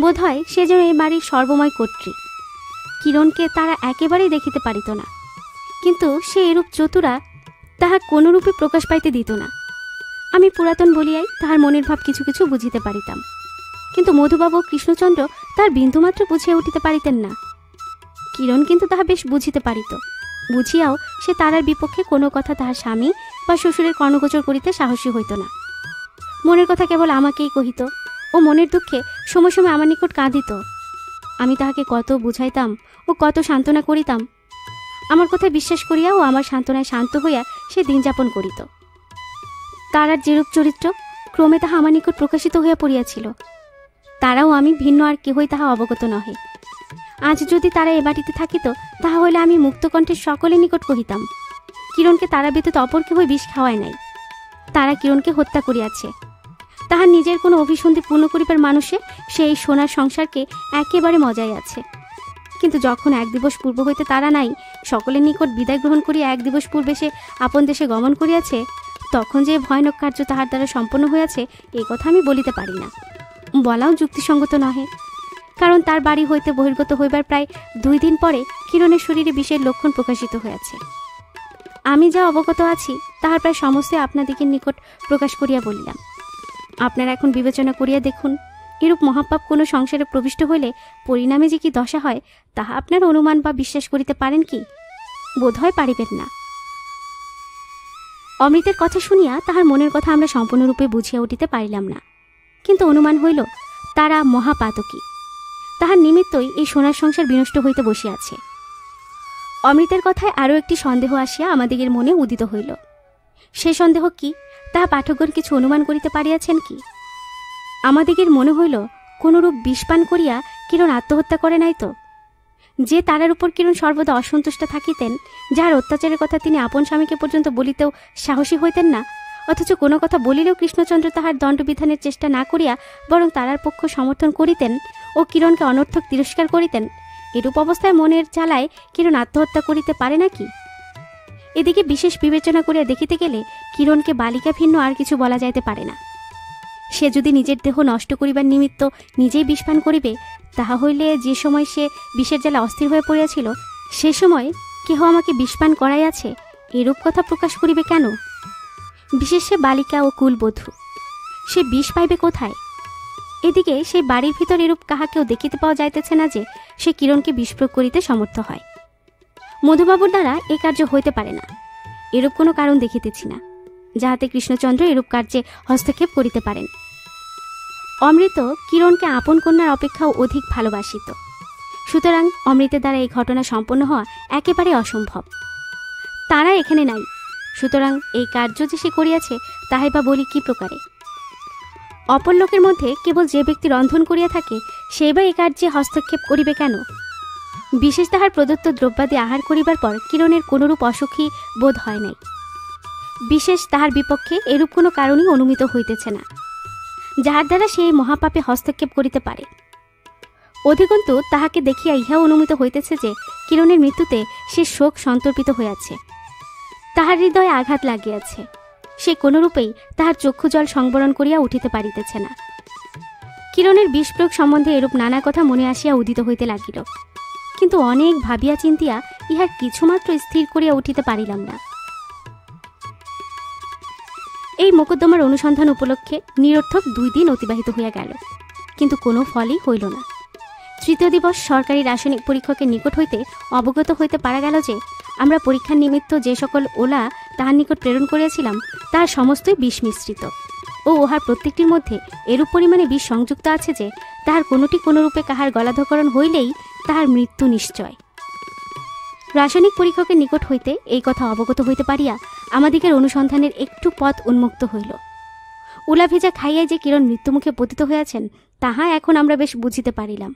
বোধ হয় সে যেন এই বাড়ির সর্বময় কর্ত্রী। কিরণকে তারা একেবারেই দেখিতে পারিত না, কিন্তু সে এরূপ চতুরা তাহা কোনরূপে প্রকাশ পাইতে দিত না। আমি পুরাতন বলিয়াই তাহার মনের ভাব কিছু কিছু বুঝিতে পারিতাম, কিন্তু মধুবাবু কৃষ্ণচন্দ্র তার বিন্দুমাত্র বুঝিয়া উঠিতে পারিতেন না। কিরণ কিন্তু তাহা বেশ বুঝিতে পারিত। বুঝিয়াও সে তারার বিপক্ষে কোনো কথা তাহার স্বামী বা শ্বশুরের কর্ণগোচর করিতে সাহসী হইত না। মনের কথা কেবল আমাকেই কহিত ও মনের দুঃখে সময় সময় আমার নিকট কাঁদিত। আমি তাহাকে কত বুঝাইতাম ও কত সান্ত্বনা করিতাম। আমার কথায় বিশ্বাস করিয়া ও আমার সান্ত্বনায় শান্ত হইয়া সে দিন যাপন করিত। তারার যেরূপ চরিত্র ক্রমে তাহা আমার নিকট প্রকাশিত হইয়া পড়িয়াছিল। তারাও আমি ভিন্ন আর কেহই তাহা অবগত নহে। আজ যদি তারা এ বাটিতে থাকিত, তাহা হইলে আমি মুক্তকণ্ঠে সকলের নিকট কহিতাম, কিরণকে তারা ব্যতীত অপর কেহই বিষ খাওয়ায় নাই। তারা কিরণকে হত্যা করিয়াছে। তাহার নিজের কোনো অভিসন্ধি পূর্ণ করিবার মানুষে সেই সোনার সংসারকে একেবারে মজাই আছে। কিন্তু যখন 1 দিবস পূর্ব হইতে তারা নাই, সকলের নিকট বিদায় গ্রহণ করিয়া 1 দিবস পূর্বে সে আপন দেশে গমন করিয়াছে, তখন যে ভয়ানক কার্য তাহার দ্বারা সম্পন্ন হইয়াছে এই কথা আমি বলিতে পারি না। বলাও যুক্তিসঙ্গত নহে, কারণ তার বাড়ি হইতে বহির্গত হইবার প্রায় 2 দিন পরে কিরণের শরীরে বিষের লক্ষণ প্রকাশিত হইয়াছে। আমি যা অবগত আছি তাহার প্রায় সমস্ত আপনাদিগের নিকট প্রকাশ করিয়া বলিলাম। আপনারা এখন বিবেচনা করিয়া দেখুন, এরূপ মহাপাপ কোনো সংসারে প্রবিষ্ট হইলে পরিণামে যে কি দশা হয় তাহা আপনার অনুমান বা বিশ্বাস করিতে পারেন কি? বোধহয় পারিবেন না। অমৃতের কথা শুনিয়া তাহার মনের কথা আমরা সম্পূর্ণরূপে বুঝিয়া উঠিতে পারিলাম না, কিন্তু অনুমান হইল তারা মহাপাতকী। তাহার নিমিত্তই এই সোনার সংসার বিনষ্ট হইতে বসিয়াছে। অমৃতের কথায় আরও একটি সন্দেহ আসিয়া আমাদিগের মনে উদিত হইল। সে সন্দেহ কি তাহা পাঠকগণ কিছু অনুমান করিতে পারিয়াছেন কি? আমাদিগের মনে হইল কোনরূপ বিষপান করিয়া কিরণ আত্মহত্যা করে নাই তো? যে তারার উপর কিরণ সর্বদা অসন্তুষ্ট থাকিতেন, যাহার অত্যাচারের কথা তিনি আপন স্বামীকে পর্যন্ত বলিতেও সাহসী হইতেন না, অথচ কোনো কথা বলিলেও কৃষ্ণচন্দ্র তাহার দণ্ডবিধানের চেষ্টা না করিয়া বরং তারার পক্ষ সমর্থন করিতেন ও কিরণকে অনর্থক তিরস্কার করিতেন, এরূপ অবস্থায় মনের জ্বালায় কিরণ আত্মহত্যা করিতে পারে নাকি? এদিকে বিশেষ বিবেচনা করিয়া দেখিতে গেলে কিরণকে বালিকা ভিন্ন আর কিছু বলা যাইতে পারে না। সে যদি নিজের দেহ নষ্ট করিবার নিমিত্ত নিজেই বিষপান করিবে, তাহা হইলে যে সময় সে বিষের জ্বালা অস্থির হয়ে পড়িয়াছিল সে সময় কেহ আমাকে বিষপান করাইয়াছে এরূপ কথা প্রকাশ করিবে কেন? বিশেষ সে বালিকা ও কুলবধূ, সে বিষ পাইবে কোথায়? এদিকে সেই বাড়ির ভিতর এরূপ কাহাকেও দেখিতে পাওয়া যাইতেছে না যে সে কিরণকে বিষপ্রয়োগ করিতে সমর্থ হয়। মধুবাবুর দ্বারা এ কার্য হইতে পারে না, এরূপ কোনো কারণ দেখিতেছি না যাহাতে কৃষ্ণচন্দ্র এরূপ কার্যে হস্তক্ষেপ করিতে পারেন। অমৃত কিরণকে আপন কন্যার অপেক্ষাও অধিক ভালোবাসিত। সুতরাং অমৃতের দ্বারা এই ঘটনা সম্পন্ন হওয়া একেবারে অসম্ভব। তারা এখানে নাই, সুতরাং এই কার্য যে সে করিয়াছে তাহাই বা বলি কি প্রকারে? অপর লোকের মধ্যে কেবল যে ব্যক্তি রন্ধন করিয়া থাকে সে বা এই কার্যে হস্তক্ষেপ করিবে কেন? বিশেষ তাহার প্রদত্ত দ্রব্যাদি আহার করিবার পর কিরণের কোনরূপ অসুখী বোধ হয় নাই। বিশেষ তাহার বিপক্ষে এরূপ কোনো কারণই অনুমিত হইতেছে না যাহার দ্বারা সে এই মহাপাপে হস্তক্ষেপ করিতে পারে। অধিকন্তু তাহাকে দেখিয়া ইহাও অনুমিত হইতেছে যে কিরণের মৃত্যুতে সে শোক সন্তর্পিত হইয়াছে, তাহার হৃদয়ে আঘাত লাগিয়াছে। সে কোনরূপেই তাহার চক্ষুজল সংবরণ করিয়া উঠিতে পারিতেছে না। কিরণের বিষ প্রয়োগ সম্বন্ধে এরূপ নানা কথা মনে আসিয়া উদিত হইতে লাগিল, কিন্তু অনেক ভাবিয়া চিন্তিয়া ইহার কিছুমাত্র স্থির করিয়া উঠিতে পারিলাম না। এই মোকদ্দমার অনুসন্ধান উপলক্ষে নিরর্থক 2 দিন অতিবাহিত হইয়া গেল, কিন্তু কোনো ফলই হইল না। তৃতীয় দিবস সরকারি রাসায়নিক পরীক্ষকের নিকট হইতে অবগত হইতে পারা গেল যে আমরা পরীক্ষার নিমিত্ত যে সকল ওলা তাহার নিকট প্রেরণ করিয়াছিলাম তাহার সমস্তই বিষ মিশ্রিত ও উহার প্রত্যেকটির মধ্যে এরূপ পরিমাণে বিষ সংযুক্ত আছে যে তাহার কোনোটি কোনরূপে কাহার গলাধকরণ হইলেই তাহার মৃত্যু নিশ্চয়। রাসায়নিক পরীক্ষকের নিকট হইতে এই কথা অবগত হইতে পারিয়া আমাদিগের অনুসন্ধানের একটু পথ উন্মুক্ত হইল। উলা ভেজা খাইয়াই যে কিরণ মৃত্যুমুখে পতিত হইয়াছেন তাহা এখন আমরা বেশ বুঝিতে পারিলাম।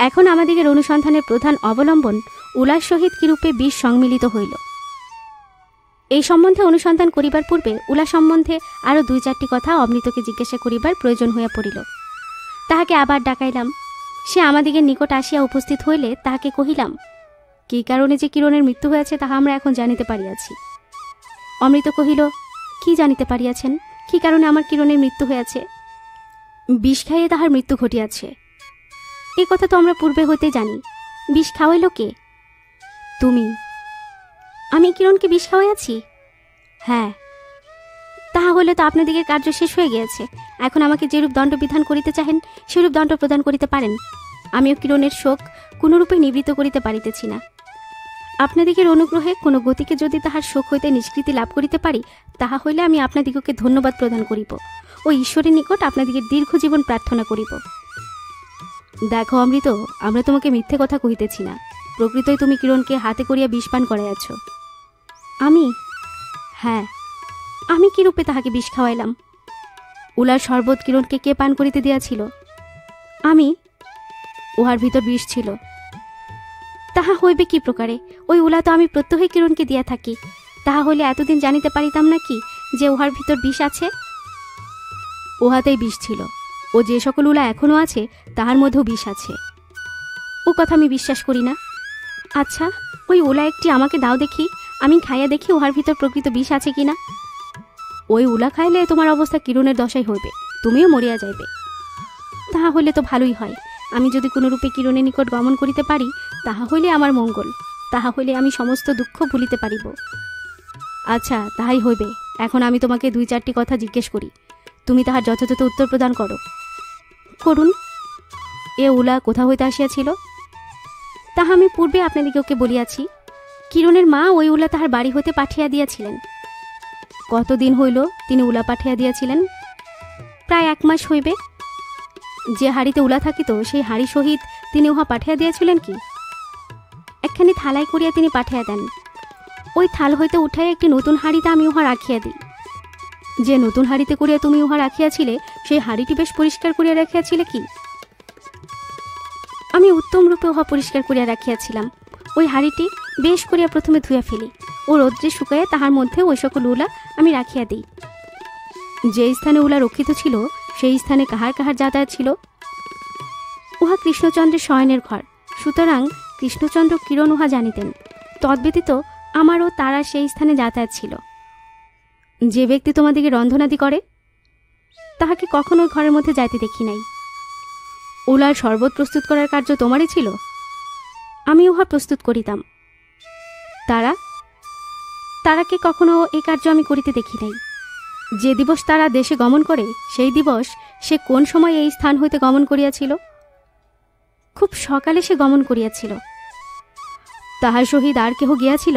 এখন আমাদিগের অনুসন্ধানের প্রধান অবলম্বন উলার সহিত কিরূপে বিষ সংমিলিত হইল। এই সম্বন্ধে অনুসন্ধান করিবার পূর্বে উলা সম্বন্ধে আরও 2-4টি কথা অমৃতকে জিজ্ঞাসা করিবার প্রয়োজন হইয়া পড়িল। তাহাকে আবার ডাকাইলাম। সে আমাদিগের নিকট আসিয়া উপস্থিত হইলে তাহাকে কহিলাম, কি কারণে যে কিরণের মৃত্যু হয়েছে তাহা আমরা এখন জানিতে পারিয়াছি। অমৃত কহিল, কি জানিতে পারিয়াছেন? কি কারণে আমার কিরণের মৃত্যু হয়েছে? বিষ খাইয়ে তাহার মৃত্যু ঘটিয়াছে। এই কথা তো আমরা পূর্বে হইতে জানি। বিষ খাওয়াইল কে? তুমি। আমি কিরণকে বিষ খাওয়াইয়াছি? হ্যাঁ। তাহা হইলে তো আপনাদিগের কার্য শেষ হয়ে গিয়েছে। এখন আমাকে যেরূপ দণ্ড বিধান করিতে চাহেন সেরূপ দণ্ড প্রদান করিতে পারেন। আমিও কিরণের শোক কোনরূপে নিবৃত্ত করিতে পারিতেছি না। আপনাদিগের অনুগ্রহে কোনো গতিকে যদি তাহার শোক হইতে নিষ্কৃতি লাভ করিতে পারি তাহা হইলে আমি আপনাদিগকে ধন্যবাদ প্রদান করিব ও ঈশ্বরের নিকট আপনাদিগের দীর্ঘ জীবন প্রার্থনা করিব। দেখো অমৃত, আমরা তোমাকে মিথ্যে কথা কহিতেছি না। প্রকৃতই তুমি কিরণকে হাতে করিয়া বিষ পান করাইয়াছ। আমি? হ্যাঁ। আমি কিরূপে তাহাকে বিষ খাওয়াইলাম? উলার শরবত কিরণকে কে পান করিতে দিয়াছিল? আমি। উহার ভিতর বিষ ছিল। তাহা হইবে কি প্রকারে? ওই উলা তো আমি প্রত্যহই কিরণকে দিয়া থাকি। তাহা হইলে এতদিন জানিতে পারিতাম নাকি যে উহার ভিতর বিষ আছে? উহাতেই বিষ ছিল। ও যে সকল উলা এখনো আছে তাহার মধ্যেও বিষ আছে। ও কথা আমি বিশ্বাস করি না। আচ্ছা, ওই উলা একটি আমাকে দাও দেখি, আমি খাইয়া দেখি উহার ভিতর প্রকৃত বিষ আছে কিনা। ওই উলা খাইলে তোমার অবস্থা কিরণের দশাই হইবে, তুমিও মরিয়া যাইবে। তাহা হইলে তো ভালোই হয়। আমি যদি কোনরূপে কিরণের নিকট গমন করিতে পারি তাহা হইলে আমার মঙ্গল। তাহা হইলে আমি সমস্ত দুঃখ ভুলিতে পারিব। আচ্ছা, তাহাই হইবে। এখন আমি তোমাকে 2-4টি কথা জিজ্ঞেস করি, তুমি তাহার যথাযথ উত্তর প্রদান করো। করুন। এ উলা কোথা হইতে আসিয়াছিল? তাহা আমি পূর্বে আপনাদিগকে বলিয়াছি। কিরণের মা ওই উলা তাহার বাড়ি হইতে পাঠিয়া দিয়াছিলেন। কতদিন হইল তিনি উলা পাঠিয়া দিয়াছিলেন? প্রায় 1 মাস হইবে। যে হাড়িতে উলা থাকিত সেই হাড়ি সহিত তিনি উহা পাঠিয়া দিয়াছিলেন কি? একখানি থালাই করিয়া তিনি পাঠিয়া দেন। ওই থাল হইতে উঠাইয়া একটি নতুন হাড়িতে আমি উহা রাখিয়া দিই। যে নতুন হাড়িতে করিয়া তুমি উহা রাখিয়াছিলে সেই হাড়িটি বেশ পরিষ্কার করিয়া রাখিয়াছিলে কি? আমি উত্তম রূপে উহা পরিষ্কার করিয়া রাখিয়াছিলাম। ওই হাড়িটি বেশ করিয়া প্রথমে ধুইয়া ফেলি ও রৌদ্রে শুকাইয়া তাহার মধ্যে ওই সকল উলা আমি রাখিয়া দিই। যে স্থানে উলা রক্ষিত ছিল সেই স্থানে কাহার কাহার যাতায়াত ছিল? উহা কৃষ্ণচন্দ্রের শয়নের ঘর, সুতরাং কৃষ্ণচন্দ্র কিরণ উহা জানিতেন। তদ্ব্যতীত আমারও তারা সেই স্থানে যাতায়াত ছিল। যে ব্যক্তি তোমাদিকে রন্ধনাদি করে তাহাকে কখনো ওই ঘরের মধ্যে যাইতে দেখি নাই। উলার শরবত প্রস্তুত করার কার্য তোমারই ছিল? আমি উহা প্রস্তুত করিতাম। তারাকে কখনো এই কার্য আমি করিতে দেখি নাই। যে দিবস তারা দেশে গমন করে সেই দিবস সে কোন সময় এই স্থান হইতে গমন করিয়াছিল? খুব সকালে সে গমন করিয়াছিল। তাহার সহিত আর কেহ গিয়াছিল?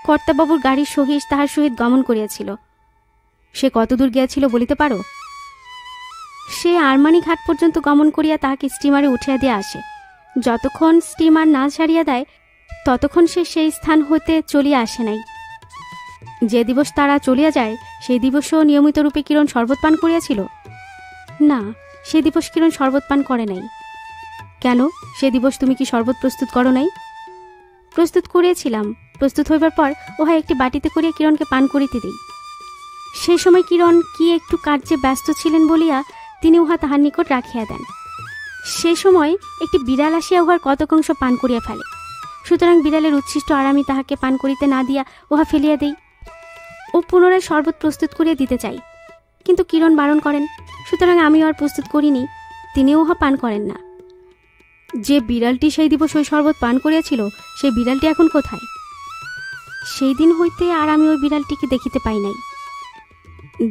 কর্তাবাবুর গাড়ির সহিত তাহার সহিত গমন করিয়াছিল। সে কতদূর গিয়াছিল বলিতে পারো? সে আরমানি ঘাট পর্যন্ত গমন করিয়া তাহাকে স্টিমারে উঠিয়া দিয়া আসে। যতক্ষণ স্টিমার না ছাড়িয়া দেয় ততক্ষণ সে সেই স্থান হইতে চলিয়া আসে নাই। যে দিবস তারা চলিয়া যায় সেই দিবসও নিয়মিত রূপে কিরণ শরবত পান করিয়াছিল? না, সে দিবস কিরণ শরবত পান করে নাই। কেন, সে দিবস তুমি কি শরবত প্রস্তুত করো নাই? প্রস্তুত করিয়াছিলাম। প্রস্তুত হইবার পর উহা একটি বাটিতে করিয়া কিরণকে পান করিতে দিই। সে সময় কিরণ কি একটু কার্যে ব্যস্ত ছিলেন বলিয়া তিনি উহা তাহার নিকট রাখিয়া দেন। সে সময় একটি বিড়াল আসিয়া উহার কতকাংশ পান করিয়া ফেলে। সুতরাং বিড়ালের উচ্ছিষ্ট আর আমি তাহাকে পান করিতে না দিয়া উহা ফেলিয়া দেই ও পুনরায় শরবত প্রস্তুত করিয়া দিতে চাই, কিন্তু কিরণ বারণ করেন। সুতরাং আমি আর প্রস্তুত করিনি, তিনিও উহা পান করেন না। যে বিড়ালটি সেই দিবস ওই শরবত পান করিয়াছিল সেই বিড়ালটি এখন কোথায়? সেই দিন হইতে আর আমি ওই বিড়ালটিকে দেখিতে পাই নাই।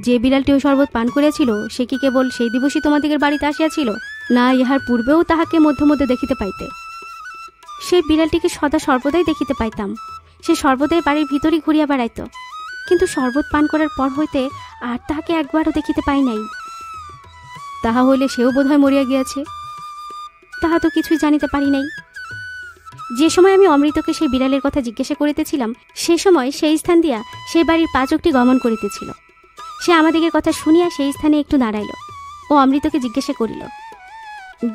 যে বিড়ালটি ওই শরবত পান করিয়াছিল সে কি কেবল সেই দিবসই তোমাদিগের বাড়িতে আসিয়াছিল, না ইহার পূর্বেও তাহাকে মধ্যে মধ্যে দেখিতে পাইতে? সেই বিড়ালটিকে সদা সর্বদাই দেখিতে পাইতাম। সে সর্বদাই বাড়ির ভিতরই ঘুরিয়া বেড়াইত, কিন্তু শরবত পান করার পর হইতে আর তাহাকে একবারও দেখিতে পাই নাই। তাহা হইলে সেও বোধহয় মরিয়া গিয়াছে। তাহা তো কিছুই জানিতে পারি নাই। যে সময় আমি অমৃতকে সেই বিড়ালের কথা জিজ্ঞাসা করিতেছিলাম সে সময় সেই স্থান দিয়া সে বাড়ির পাচকটি গমন করিতেছিল। সে আমাদিগের কথা শুনিয়া সেই স্থানে একটু দাঁড়াইল ও অমৃতকে জিজ্ঞাসা করিল,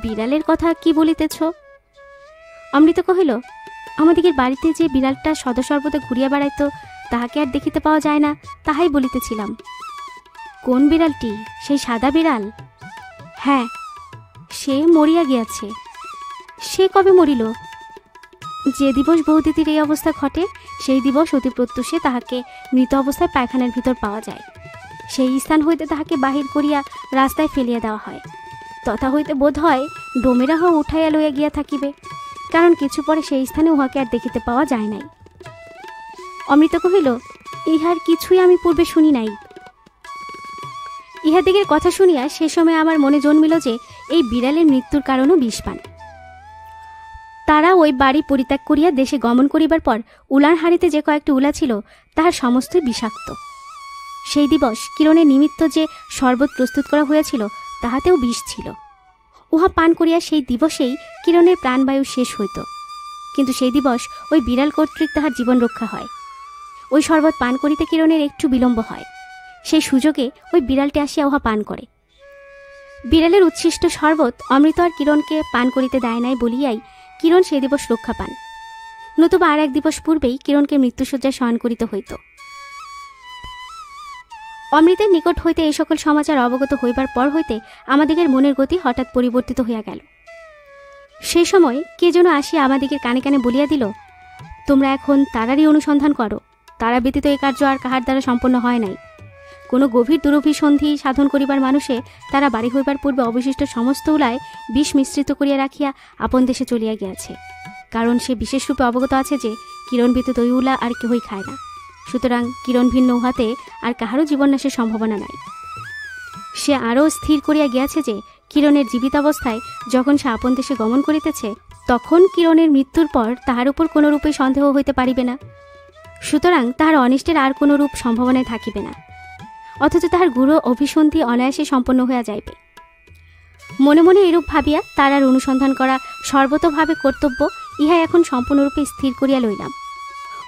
বিড়ালের কথা কি বলিতেছ? অমৃত কহিল, আমাদিগের বাড়িতে যে বিড়ালটা সদসর্বদা ঘুরিয়া বেড়াইত তাহাকে আর দেখিতে পাওয়া যায় না, তাহাই বলিতেছিলাম। কোন বিড়ালটি? সেই সাদা বিড়াল? হ্যাঁ, সে মরিয়া গিয়াছে। সে কবে মরিল? যে দিবস বৌদিদির এই অবস্থা ঘটে সেই দিবস অতি প্রত্যুষে তাহাকে মৃত অবস্থায় পায়খানার ভিতর পাওয়া যায়। সেই স্থান হইতে তাহাকে বাহির করিয়া রাস্তায় ফেলিয়া দেওয়া হয়। তথা হইতে বোধ হয় ডোমেরাহ উঠাইয়া লইয়া গিয়া থাকিবে, কারণ কিছু পরে সেই স্থানে উহাকে আর দেখিতে পাওয়া যায় নাই। অমৃত কহিল, ইহার কিছুই আমি পূর্বে শুনি নাই। ইহাদিগের কথা শুনিয়া সে সময় আমার মনে জন্মিল যে এই বিড়ালের মৃত্যুর কারণও বিষপান। তারা ওই বাড়ি পরিত্যাগ করিয়া দেশে গমন করিবার পর উলার হাড়িতে যে কয়েকটি উলা ছিল তাহার সমস্তই বিষাক্ত। সেই দিবস কিরণের নিমিত্ত যে শরবত প্রস্তুত করা হইয়াছিল তাহাতেও বিষ ছিল। উহা পান করিয়া সেই দিবসেই কিরণের প্রাণবায়ু শেষ হইত, কিন্তু সেই দিবস ওই বিড়াল কর্তৃক তাহার জীবন রক্ষা হয়। ওই শরবত পান করিতে কিরণের একটু বিলম্ব হয়। সেই সুযোগে ওই বিড়ালটি আসিয়া উহা পান করে। বিড়ালের উচ্ছিষ্ট শরবত অমৃত আর কিরণকে পান করিতে দেয় নাই বলিয়াই কিরণ সেই দিবস রক্ষা পান, নতুবা আর এক দিবস পূর্বেই কিরণকে মৃত্যুশয্যায় শয়ন করিতে হইত। অমৃতের নিকট হইতে এই সকল সমাচার অবগত হইবার পর হইতে আমাদিগের মনের গতি হঠাৎ পরিবর্তিত হইয়া গেল। সেই সময় কে যেন আসিয়া আমাদিগের কানে কানে বলিয়া দিল, তোমরা এখন তারারই অনুসন্ধান করো। তারা ব্যতীত এই কার্য আর কাহার দ্বারা সম্পন্ন হয় নাই। কোনো গভীর দুরভিসন্ধি সাধন করিবার মানুষে তারা বাড়ি হইবার পূর্বে অবশিষ্ট সমস্ত উলায় বিষ মিশ্রিত করিয়া রাখিয়া আপন দেশে চলিয়া গিয়াছে, কারণ সে বিশেষরূপে অবগত আছে যে কিরণ ব্যতীত ওই উলা আর কেহই খায় না। সুতরাং কিরণ ভিন্ন উহাতে আর কাহারও জীবননাশের সম্ভাবনা নাই। সে আরও স্থির করিয়া গিয়াছে যে কিরণের জীবিতাবস্থায় যখন সে আপন দেশে গমন করিতেছে তখন কিরণের মৃত্যুর পর তাহার উপর কোনো রূপে সন্দেহ হইতে পারিবে না। সুতরাং তাহার অনিষ্টের আর কোনো রূপ সম্ভাবনায় থাকিবে না, অথচ তাহার গূঢ় অভিসন্ধি অনায়াসে সম্পন্ন হইয়া যাইবে। মনে মনে এরূপ ভাবিয়া তারার অনুসন্ধান করা সর্বতোভাবে কর্তব্য ইহা এখন সম্পূর্ণরূপে স্থির করিয়া লইলাম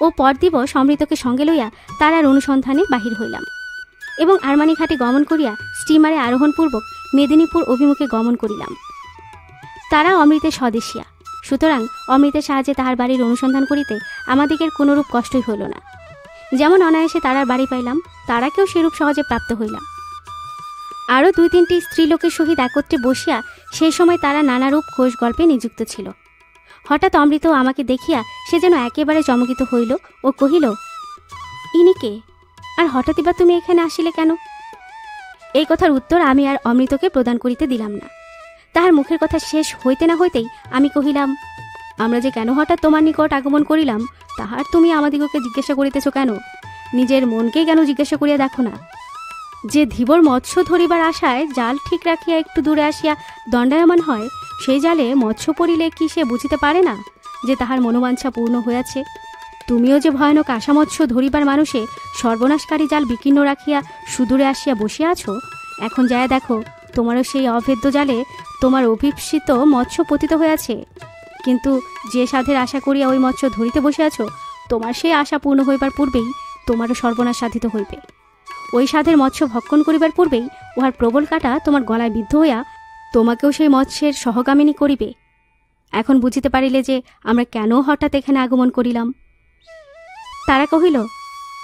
ও পরদিবস অমৃতকে সঙ্গে লইয়া তারার অনুসন্ধানে বাহির হইলাম এবং আরমানি ঘাটে গমন করিয়া স্টিমারে আরোহণপূর্বক মেদিনীপুর অভিমুখে গমন করিলাম। তারা অমৃতের স্বদেশিয়া, সুতরাং অমৃতের সাহায্যে তাহার বাড়ির অনুসন্ধান করিতে আমাদিগের কোনরূপ কষ্টই হইল না। যেমন অনায়াসে তারার বাড়ি পাইলাম, তারাকেও সেরূপ সহজে প্রাপ্ত হইলাম। আরও 2-3টি স্ত্রীলোকের সহিত একত্রে বসিয়া সেই সময় তারা নানারূপ খোশ গল্পে নিযুক্ত ছিল। হঠাৎ অমৃত আমাকে দেখিয়া সে যেন একেবারে চমকিত হইল ও কহিল, ইনি কে? আর হঠাৎই বা তুমি এখানে আসিলে কেন? এই কথার উত্তর আমি আর অমৃতকে প্রদান করিতে দিলাম না। তাহার মুখের কথা শেষ হইতে না হইতেই আমি কহিলাম, আমরা যে কেন হঠাৎ তোমার নিকট আগমন করিলাম তাহার তুমি আমাদিগকে জিজ্ঞাসা করিতেছ কেন? নিজের মনকে কেন জিজ্ঞাসা করিয়া দেখো না? যে ধীবর মৎস্য ধরিবার আশায় জাল ঠিক রাখিয়া একটু দূরে আসিয়া দণ্ডায়মান হয়, সেই জালে মৎস্য পড়িলে কি সে বুঝিতে পারে না যে তাহার মনোবাঞ্ছা পূর্ণ হইয়াছে? তুমিও যে ভয়ানক আশা মৎস্য ধরিবার মানুষে সর্বনাশকারী জাল বিকীর্ণ রাখিয়া সুদূরে আসিয়া বসিয়া আছো, এখন যায় দেখো তোমারও সেই অভেদ্য জালে তোমার অভিপ্সিত মৎস্য পতিত হইয়াছে। কিন্তু যে সাধের আশা করিয়া ওই মৎস্য ধরিতে বসে আছো, তোমার সেই আশা পূর্ণ হইবার পূর্বেই তোমারও সর্বনাশ সাধিত হইবে। ওই সাধের মৎস্য ভক্ষণ করিবার পূর্বেই উহার প্রবল কাঁটা তোমার গলায় বিদ্ধ হইয়া তোমাকেও সেই মৎস্যের সহগামিনী করিবে। এখন বুঝিতে পারিলে যে আমরা কেন হঠাৎ এখানে আগমন করিলাম। তারা কহিল,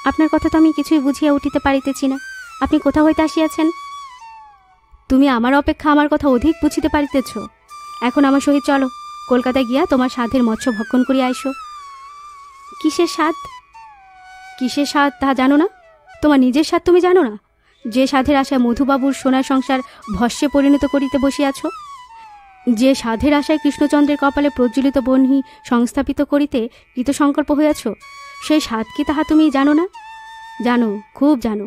আপনার কথা তো আমি কিছুই বুঝিয়া উঠিতে পারিতেছি না। আপনি কোথা হইতে আসিয়াছেন? তুমি আমার অপেক্ষা আমার কথা অধিক বুঝিতে পারিতেছ। এখন আমার সহিত চলো, কলকাতায় গিয়া তোমার সাধের মৎস্য ভক্ষণ করিয়া আইসো। কিসের স্বাদ? কিসের স্বাদ তাহা জানো না? তোমার নিজের স্বাদ তুমি জানো না? যে সাধের আশায় মধুবাবুর সোনার সংসার ভস্যে পরিণত করিতে বসিয়াছ, যে সাধের আশায় কৃষ্ণচন্দ্রের কপালে প্রজ্বলিত বহ্নি সংস্থাপিত করিতে কৃতসংকল্প হইয়াছ, সেই স্বাদ কি তাহা তুমি জানো না? জানো, খুব জানো।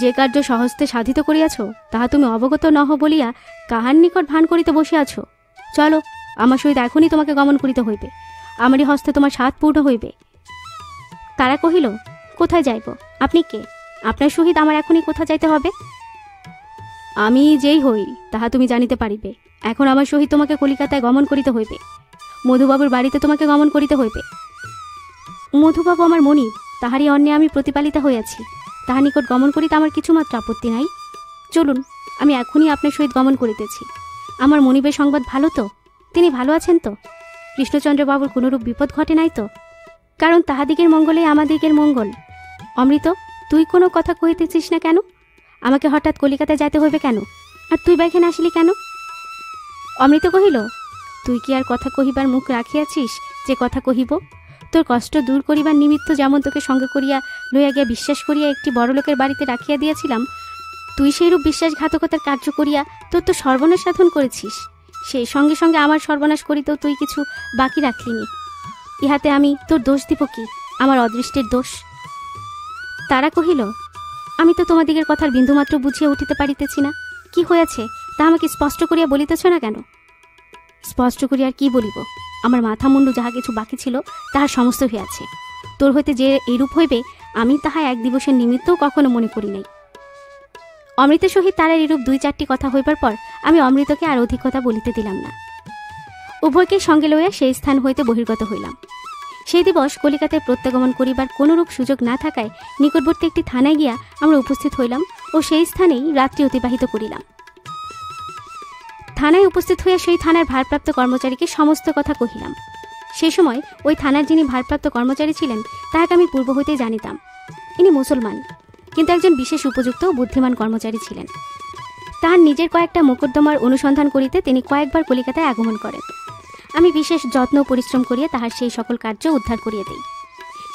যে কার্য সহস্তে সাধিত করিয়াছ তাহা তুমি অবগত নহ বলিয়া কাহার নিকট ভান করিতে বসিয়াছ। চলো, আমার সহিত এখনই তোমাকে গমন করিতে হইবে। আমারই হস্তে তোমার স্বাদ পূর্ণ হইবে। তারা কহিল, কোথায় যাইব? আপনি কে? আপনার সহিত আমার এখনই কোথা যাইতে হবে? আমি যেই হই তাহা তুমি জানিতে পারিবে। এখন আমার সহিত তোমাকে কলিকাতায় গমন করিতে হইবে। মধুবাবুর বাড়িতে তোমাকে গমন করিতে হইবে। মধুবাবু আমার মনিব, তাহারই অন্যে আমি প্রতিপালিতা হইয়াছি। তাহার নিকট গমন করিতে আমার কিছুমাত্র আপত্তি নাই। চলুন, আমি এখনই আপনার সহিত গমন করিতেছি। আমার মনিবের সংবাদ ভালো তো? তিনি ভালো আছেন তো? কৃষ্ণচন্দ্রবাবুর কোনরূপ বিপদ ঘটে নাই তো? কারণ তাহাদিগের মঙ্গলে আমাদিগের মঙ্গল। অমৃত, তুই কোনো কথা কহিতেছিস না কেন? আমাকে হঠাৎ কলিকাতায় যাইতে হইবে কেন? আর তুই বা এখানে আসিলি কেন? অমৃত কহিল, তুই কি আর কথা কহিবার মুখ রাখিয়াছিস যে কথা কহিব? তোর কষ্ট দূর করিবার নিমিত্ত যেমন তোকে সঙ্গে করিয়া লইয়া গিয়া বিশ্বাস করিয়া একটি বড়লোকের বাড়িতে রাখিয়া দিয়াছিলাম, তুই সেইরূপ বিশ্বাসঘাতকতার কার্য করিয়া তোর তো সর্বনাশ সাধন করেছিস। সেই সঙ্গে সঙ্গে আমার সর্বনাশ করিতেও তুই কিছু বাকি রাখলিনি। ইহাতে আমি তোর দোষ দিব কি? আমার অদৃষ্টের দোষ। তারা কহিল, আমি তো তোমাদিগের কথার বিন্দুমাত্র বুঝিয়া উঠিতে পারিতেছি না। কি হয়েছে তা আমাকে স্পষ্ট করিয়া বলিতেছ না কেন? স্পষ্ট করিয়া আর কি বলিব? আমার মাথা মুন্ডু যাহা কিছু বাকি ছিল তাহার সমস্ত হইয়াছে। তোর হইতে যে এরূপ হইবে আমি তাহা এক দিবসের নিমিত্তও কখনো মনে করি নাই। অমৃতের সহিত তারা এরূপ 2-4টি কথা হইবার পর আমি অমৃতকে আর অধিক কথা বলিতে দিলাম না। উভয়কে সঙ্গে লইয়া সেই স্থান হইতে বহির্গত হইলাম। সেই দিবস কলিকাতায় প্রত্যাগমন করিবার কোনরূপ সুযোগ না থাকায় নিকটবর্তী একটি থানায় গিয়া আমরা উপস্থিত হইলাম ও সেই স্থানেই রাত্রি অতিবাহিত করিলাম। থানায় উপস্থিত হইয়া সেই থানার ভারপ্রাপ্ত কর্মচারীকে সমস্ত কথা কহিলাম। সে সময় ওই থানার যিনি ভারপ্রাপ্ত কর্মচারী ছিলেন তাহাকে আমি পূর্ব হইতেই জানিতাম। ইনি মুসলমান, কিন্তু একজন বিশেষ উপযুক্ত ও বুদ্ধিমান কর্মচারী ছিলেন। তাহার নিজের কয়েকটা মোকদ্দমার অনুসন্ধান করিতে তিনি কয়েকবার কলিকাতায় আগমন করেন। আমি বিশেষ যত্ন ও পরিশ্রম করিয়া তাহার সেই সকল কার্য উদ্ধার করিয়া দেই।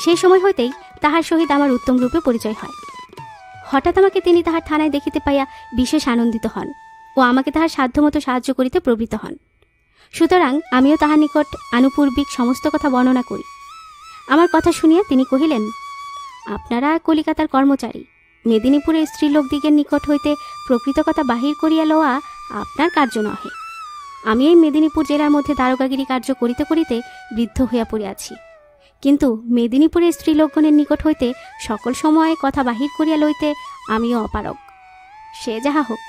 সেই সময় হইতেই তাহার সহিত আমার উত্তম রূপে পরিচয় হয়। হঠাৎ আমাকে তিনি তাহার থানায় দেখিতে পাইয়া বিশেষ আনন্দিত হন ও আমাকে তাহার সাধ্যমতো সাহায্য করিতে প্রবৃত্ত হন। সুতরাং আমিও তাহার নিকট আনুপূর্বিক সমস্ত কথা বর্ণনা করি। আমার কথা শুনিয়া তিনি কহিলেন, আপনারা কলিকাতার কর্মচারী, মেদিনীপুরের স্ত্রীলোকদিগের নিকট হইতে প্রকৃত কথা বাহির করিয়া লওয়া আপনার কার্য নহে। আমি এই মেদিনীপুর জেলার মধ্যে দারোগাগিরি কার্য করিতে করিতে বৃদ্ধ হইয়া পড়িয়াছি, কিন্তু মেদিনীপুরের স্ত্রীলোকগণের নিকট হইতে সকল সময়ে কথা বাহির করিয়া লইতে আমিও অপারগ। সে যাহা হোক,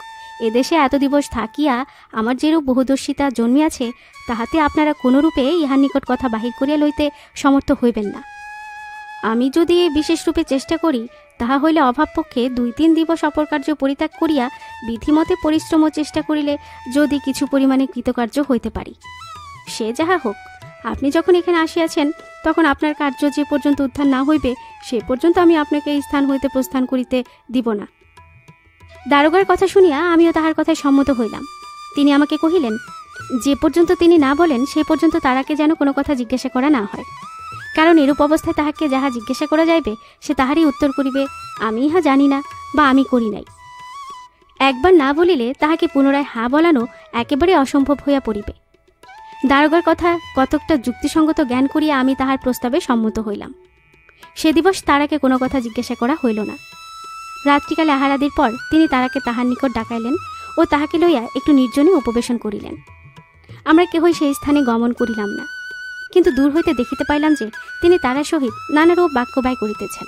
এদেশে এত দিবস থাকিয়া আমার যেরূপ বহুদর্শিতা জন্মিয়াছে তাহাতে আপনারা কোনরূপে ইহার নিকট কথা বাহির করিয়া লইতে সমর্থ হইবেন না। আমি যদি বিশেষরূপে চেষ্টা করি তাহা হইলে অভাবপক্ষে 2-3 দিবস অপর কার্য পরিত্যাগ করিয়া বিধিমতে পরিশ্রম ও চেষ্টা করিলে যদি কিছু পরিমাণে কৃতকার্য হইতে পারি। সে যাহা হোক, আপনি যখন এখানে আসিয়াছেন তখন আপনার কার্য যে পর্যন্ত উদ্ধার না হইবে সে পর্যন্ত আমি আপনাকে এই স্থান হইতে প্রস্থান করিতে দিব না। দারোগার কথা শুনিয়া আমিও তাহার কথায় সম্মত হইলাম। তিনি আমাকে কহিলেন, যে পর্যন্ত তিনি না বলেন সে পর্যন্ত তারাকে যেন কোনো কথা জিজ্ঞাসা করা না হয়, কারণ এরূপ অবস্থায় তাহাকে যাহা জিজ্ঞাসা করা যাইবে সে তাহারই উত্তর করিবে, আমি ইহা জানি না বা আমি করি নাই। একবার না বলিলে তাহাকে পুনরায় হা বলানো একেবারে অসম্ভব হইয়া পড়িবে। দারোগার কথা কতকটা যুক্তিসঙ্গত জ্ঞান করিয়া আমি তাহার প্রস্তাবে সম্মত হইলাম। সে দিবস তারাকে কোনো কথা জিজ্ঞাসা করা হইল না। রাত্রিকালে আহারাদির পর তিনি তারাকে তাহার নিকট ডাকাইলেন ও তাহাকে লইয়া একটু নির্জনে উপবেশন করিলেন। আমরা কেহই সেই স্থানে গমন করিলাম না, কিন্তু দূর হইতে দেখিতে পাইলাম যে তিনি তারার সহিত নানারূপ বাক্য ব্যয় করিতেছেন।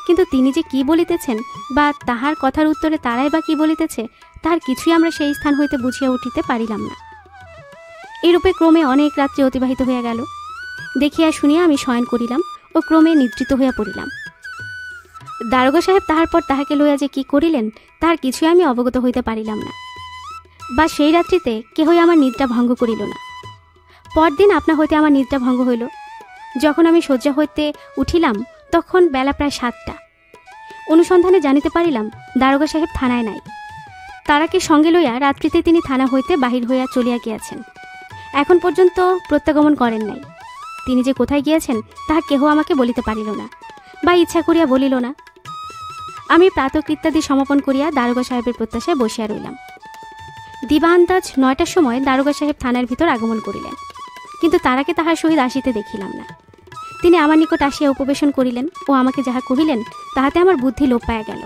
কিন্তু তিনি যে কি বলিতেছেন বা তাহার কথার উত্তরে তারাই বা কি বলিতেছে তাহার কিছুই আমরা সেই স্থান হইতে বুঝিয়া উঠিতে পারিলাম না। এরূপে ক্রমে অনেক রাত্রি অতিবাহিত হইয়া গেল। দেখিয়া শুনিয়া আমি শয়ন করিলাম ও ক্রমে নিদ্রিত হইয়া পড়িলাম। দারোগা সাহেব তাহার পর তাহাকে লইয়া যে কি করিলেন তাহার কিছুই আমি অবগত হইতে পারিলাম না, বা সেই রাত্রিতে কেহই আমার নিদ্রা ভঙ্গ করিল না। পরদিন আপনা হইতে আমার নিদ্রা ভঙ্গ হইল। যখন আমি শয্যা হইতে উঠিলাম তখন বেলা প্রায় 7টা। অনুসন্ধানে জানিতে পারিলাম দারোগা সাহেব থানায় নাই। তারাকে সঙ্গে লইয়া রাত্রিতে তিনি থানা হইতে বাহির হইয়া চলিয়া গিয়াছেন। এখন পর্যন্ত প্রত্যাগমন করেন নাই। তিনি যে কোথায় গিয়েছেন তাহা কেহ আমাকে বলিতে পারিল না, বা ইচ্ছা করিয়া বলিল না। আমি প্রাতকৃত্যাদি সমাপন করিয়া দারোগা সাহেবের প্রত্যাশায় বসিয়া রইলাম। দিবান্তাজ 9টার সময় দারোগা সাহেব থানার ভিতর আগমন করিলেন, কিন্তু তারাকে তাহার সহিত আসিতে দেখিলাম না। তিনি আমার নিকট আসিয়া উপবেশন করিলেন ও আমাকে যাহা কহিলেন তাহাতে আমার বুদ্ধি লোপ পাইয়া গেল।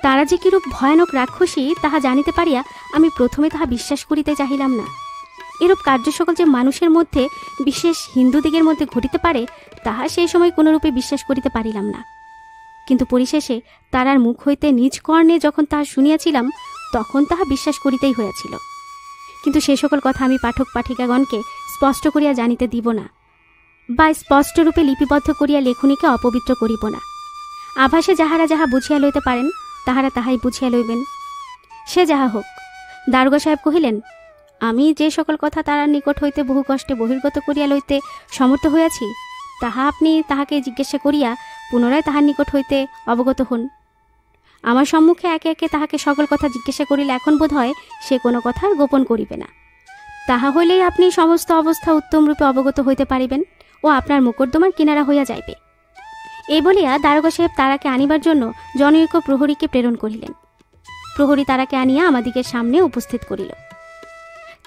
তারা যে কিরূপ ভয়ানক রাক্ষসী তাহা জানিতে পারিয়া আমি প্রথমে তাহা বিশ্বাস করিতে চাহিলাম না। এরূপ কার্য সকল যে মানুষের মধ্যে, বিশেষ হিন্দুদিগের মধ্যে ঘটিতে পারে তাহা সেই সময় কোনরূপে বিশ্বাস করিতে পারিলাম না। কিন্তু পরিশেষে তারার মুখ হইতে নিজ কর্ণে যখন তাহা শুনিয়াছিলাম তখন তাহা বিশ্বাস করিতেই হইয়াছিল। কিন্তু সে সকল কথা আমি পাঠক পাঠিকাগণকে স্পষ্ট করিয়া জানিতে দিব না, বা স্পষ্টরূপে লিপিবদ্ধ করিয়া লেখনীকে অপবিত্র করিব না। আভাসে যাহারা যাহা বুঝিয়া লইতে পারেন তাহারা তাহাই বুঝিয়া লইবেন। সে যাহা হোক, দারোগা সাহেব কহিলেন, আমি যে সকল কথা তারার নিকট হইতে বহু কষ্টে বহির্গত করিয়া লইতে সমর্থ হইয়াছি তাহা আপনি তাহাকে জিজ্ঞাসা করিয়া পুনরায় তাহার নিকট হইতে অবগত হন। আমার সম্মুখে একে একে তাহাকে সকল কথা জিজ্ঞাসা করিলে এখন বোধ হয় সে কোনো কথা গোপন করিবে না। তাহা হইলেই আপনি সমস্ত অবস্থা উত্তমরূপে অবগত হইতে পারিবেন ও আপনার মোকদ্দমার কিনারা হইয়া যাইবে। এই বলিয়া দারোগা সাহেব তারাকে আনিবার জন্য জনৈক প্রহরীকে প্রেরণ করিলেন। প্রহরী তারাকে আনিয়া আমাদিগের সামনে উপস্থিত করিল।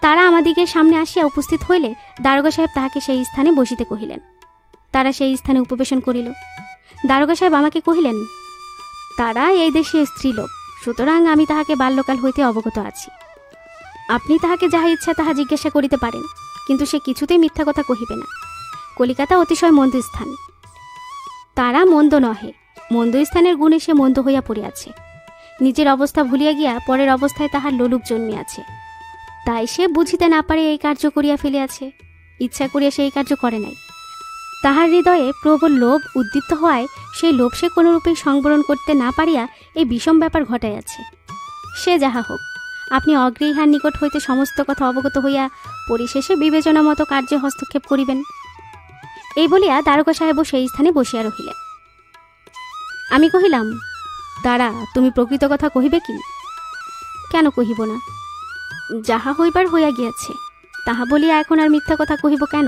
তারা আমাদিগের সামনে আসিয়া উপস্থিত হইলে দারোগা সাহেব তাহাকে সেই স্থানে বসিতে কহিলেন। তারা সেই স্থানে উপবেশন করিল। দারোগা সাহেব আমাকে কহিলেন, তারা এই দেশীয় স্ত্রীলোক, সুতরাং আমি তাহাকে বাল্যকাল হইতে অবগত আছি। আপনি তাহাকে যাহা ইচ্ছা তাহা জিজ্ঞাসা করিতে পারেন, কিন্তু সে কিছুতেই মিথ্যা কথা কহিবে না। কলিকাতা অতিশয় মন্দ স্থান। তারা মন্দ নহে, মন্দ স্থানের গুণে সে মন্দ হইয়া পড়িয়াছে। নিজের অবস্থা ভুলিয়া গিয়া পরের অবস্থায় তাহার লোলুপ জন্মিয়াছে। তাই সে বুঝিতে না পারে এই কার্য করিয়া ফেলিয়াছে। ইচ্ছা করিয়া সেই কার্য করে নাই। তাহার হৃদয়ে প্রবল লোভ উদ্দীপ্ত হওয়ায় সেই লোভ সে কোনরূপেই সংবরণ করতে না পারিয়া এই বিষম ব্যাপার ঘটাইয়াছে। সে যাহা হোক, আপনি অগ্রে ইহার নিকট হইতে সমস্ত কথা অবগত হইয়া পরিশেষে বিবেচনা মতো কার্যে হস্তক্ষেপ করিবেন। এই বলিয়া দারোগা সাহেবও সেই স্থানে বসিয়া রহিলেন। আমি কহিলাম, তারা তুমি প্রকৃত কথা কহিবে কি? কেন কহিব না? যাহা হইবার হইয়া গিয়াছে, তাহা বলিয়া এখন আর মিথ্যা কথা কহিব কেন?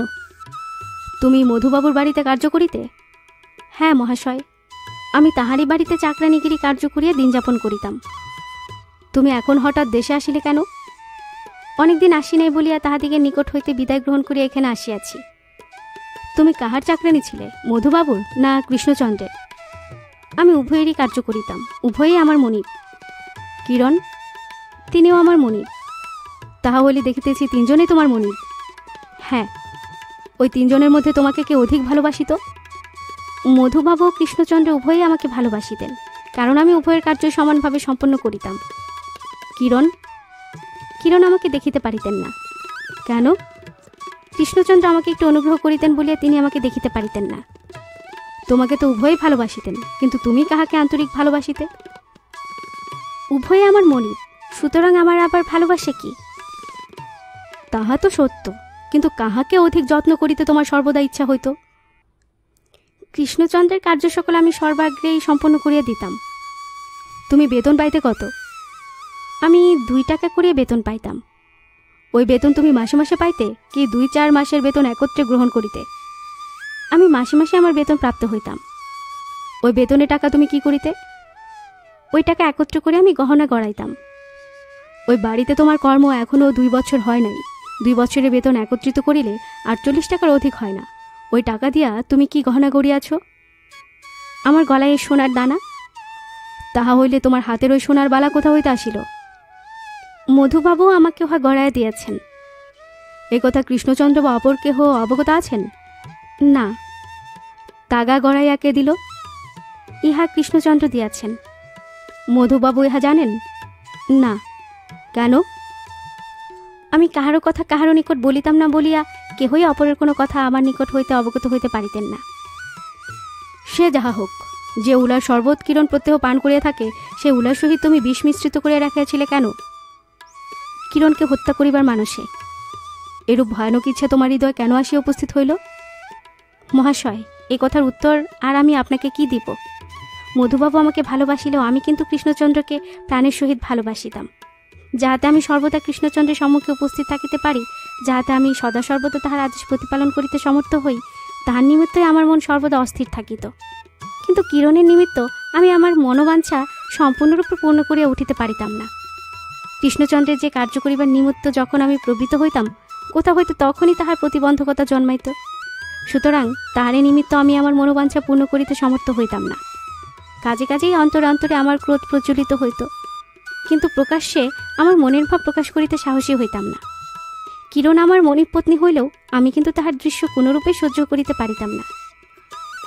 তুমি মধুবাবুর বাড়িতে কার্য করিতে? হ্যাঁ মহাশয়, আমি তাহারই বাড়িতে চাকরানিগিরি কার্য করিয়া দিন যাপন করিতাম। তুমি এখন হঠাৎ দেশে আসিলে কেন? অনেকদিন আসি নাই বলিয়া তাহাদিগের নিকট হইতে বিদায় গ্রহণ করিয়া এখানে আসিয়াছি। তুমি কাহার চাকরানি ছিলে, মধুবাবুর না কৃষ্ণচন্দ্রের? আমি উভয়েরই কার্য করিতাম, উভয়ই আমার মনিব। কিরণ? তিনিও আমার মনিব। তাহা হইলে দেখিতেছি তিনজনেই তোমার মনিব। হ্যাঁ। ওই তিনজনের মধ্যে তোমাকে কে অধিক ভালোবাসিত? মধুবাবু ও কৃষ্ণচন্দ্র উভয়ই আমাকে ভালোবাসিতেন, কারণ আমি উভয়ের কার্য সমানভাবে সম্পন্ন করিতাম। কিরণ? কিরণ আমাকে দেখিতে পারিতেন না। কেন? কৃষ্ণচন্দ্র আমাকে একটু অনুগ্রহ করিতেন বলিয়া তিনি আমাকে দেখিতে পারিতেন না। তোমাকে তো উভয়ই ভালোবাসিতেন, কিন্তু তুমি কাহাকে আন্তরিক ভালোবাসিতে? উভয়ে আমার মনিব, সুতরাং আমার আবার ভালোবাসে কি? তাহা তো সত্য, কিন্তু কাহাকে অধিক যত্ন করিতে তোমার সর্বদা ইচ্ছা হইত? কৃষ্ণচন্দ্রের কার্য সকল আমি সর্বাগ্রেই সম্পন্ন করিয়া দিতাম। তুমি বেতন পাইতে কত? আমি 2 টাকা করিয়া বেতন পাইতাম। ওই বেতন তুমি মাসে মাসে পাইতে, কি 2-4 মাসের বেতন একত্রে গ্রহণ করিতে? আমি মাসে মাসে আমার বেতন প্রাপ্ত হইতাম। ওই বেতনের টাকা তুমি কি করিতে? ওই টাকা একত্র করে আমি গহনা গড়াইতাম। ওই বাড়িতে তোমার কর্ম এখনও 2 বছর হয় নাই। 2 বছরের বেতন একত্রিত করিলে 48 টাকার অধিক হয় না। ওই টাকা দিয়া তুমি কি গহনা গড়িয়াছ? আমার গলায় সোনার দানা। তাহা হইলে তোমার হাতের ওই সোনার বালা কোথা হইতে আসিল? মধুবাবু আমাকে উহা গড়াইয়া দিয়াছেন। এ কথা কৃষ্ণচন্দ্র বা অপর কেহ অবগত আছেন? না। তাগা গড়াইয়া কে দিল? ইহা কৃষ্ণচন্দ্র দিয়াছেন। মধুবাবু ইহা জানেন? না। কেন? আমি কাহারও কথা কাহারও নিকট বলিতাম না বলিয়া কেহই অপরের কোনো কথা আমার নিকট হইতে অবগত হইতে পারিতেন না। সে যাহা হোক, যে উলার শরবত কিরণ প্রত্যহ পান করিয়া থাকে, সে উলার সহিত তুমি বিষ মিশ্রিত করিয়া রাখিয়াছিলে কেন? কিরণকে হত্যা করিবার মানুষে। এরূপ ভয়ানক ইচ্ছা তোমার হৃদয় কেন আসিয়া উপস্থিত হইল? মহাশয়, এ কথার উত্তর আর আমি আপনাকে কি দিব? মধুবাবু আমাকে ভালোবাসিলেও আমি কিন্তু কৃষ্ণচন্দ্রকে প্রাণের সহিত ভালোবাসিতাম। যাহাতে আমি সর্বদা কৃষ্ণচন্দ্রের সম্মুখে উপস্থিত থাকিতে পারি, যাহাতে আমি সদা সর্বদা তাহার আদেশ প্রতিপালন করিতে সমর্থ হই, তাহার নিমিত্তই আমার মন সর্বদা অস্থির থাকিত। কিন্তু কিরণের নিমিত্ত আমি আমার মনোবাঞ্ছা সম্পূর্ণরূপে পূর্ণ করিয়া উঠিতে পারিতাম না। কৃষ্ণচন্দ্রের যে কার্য করিবার নিমিত্ত যখন আমি প্রবৃত্ত হইতাম, কোথা হইতে তখনই তাহার প্রতিবন্ধকতা জন্মাইত। সুতরাং তাহারই নিমিত্ত আমি আমার মনোবাঞ্ছা পূর্ণ করিতে সমর্থ হইতাম না। কাজে কাজেই অন্তরে অন্তরে আমার ক্রোধ প্রজ্বলিত হইত, কিন্তু প্রকাশ্যে আমার মনের ভাব প্রকাশ করিতে সাহসী হইতাম না। কিরণ আমার মনির পত্নী হইলেও আমি কিন্তু তাহার দৃশ্য কোনরূপে সহ্য করিতে পারিতাম না।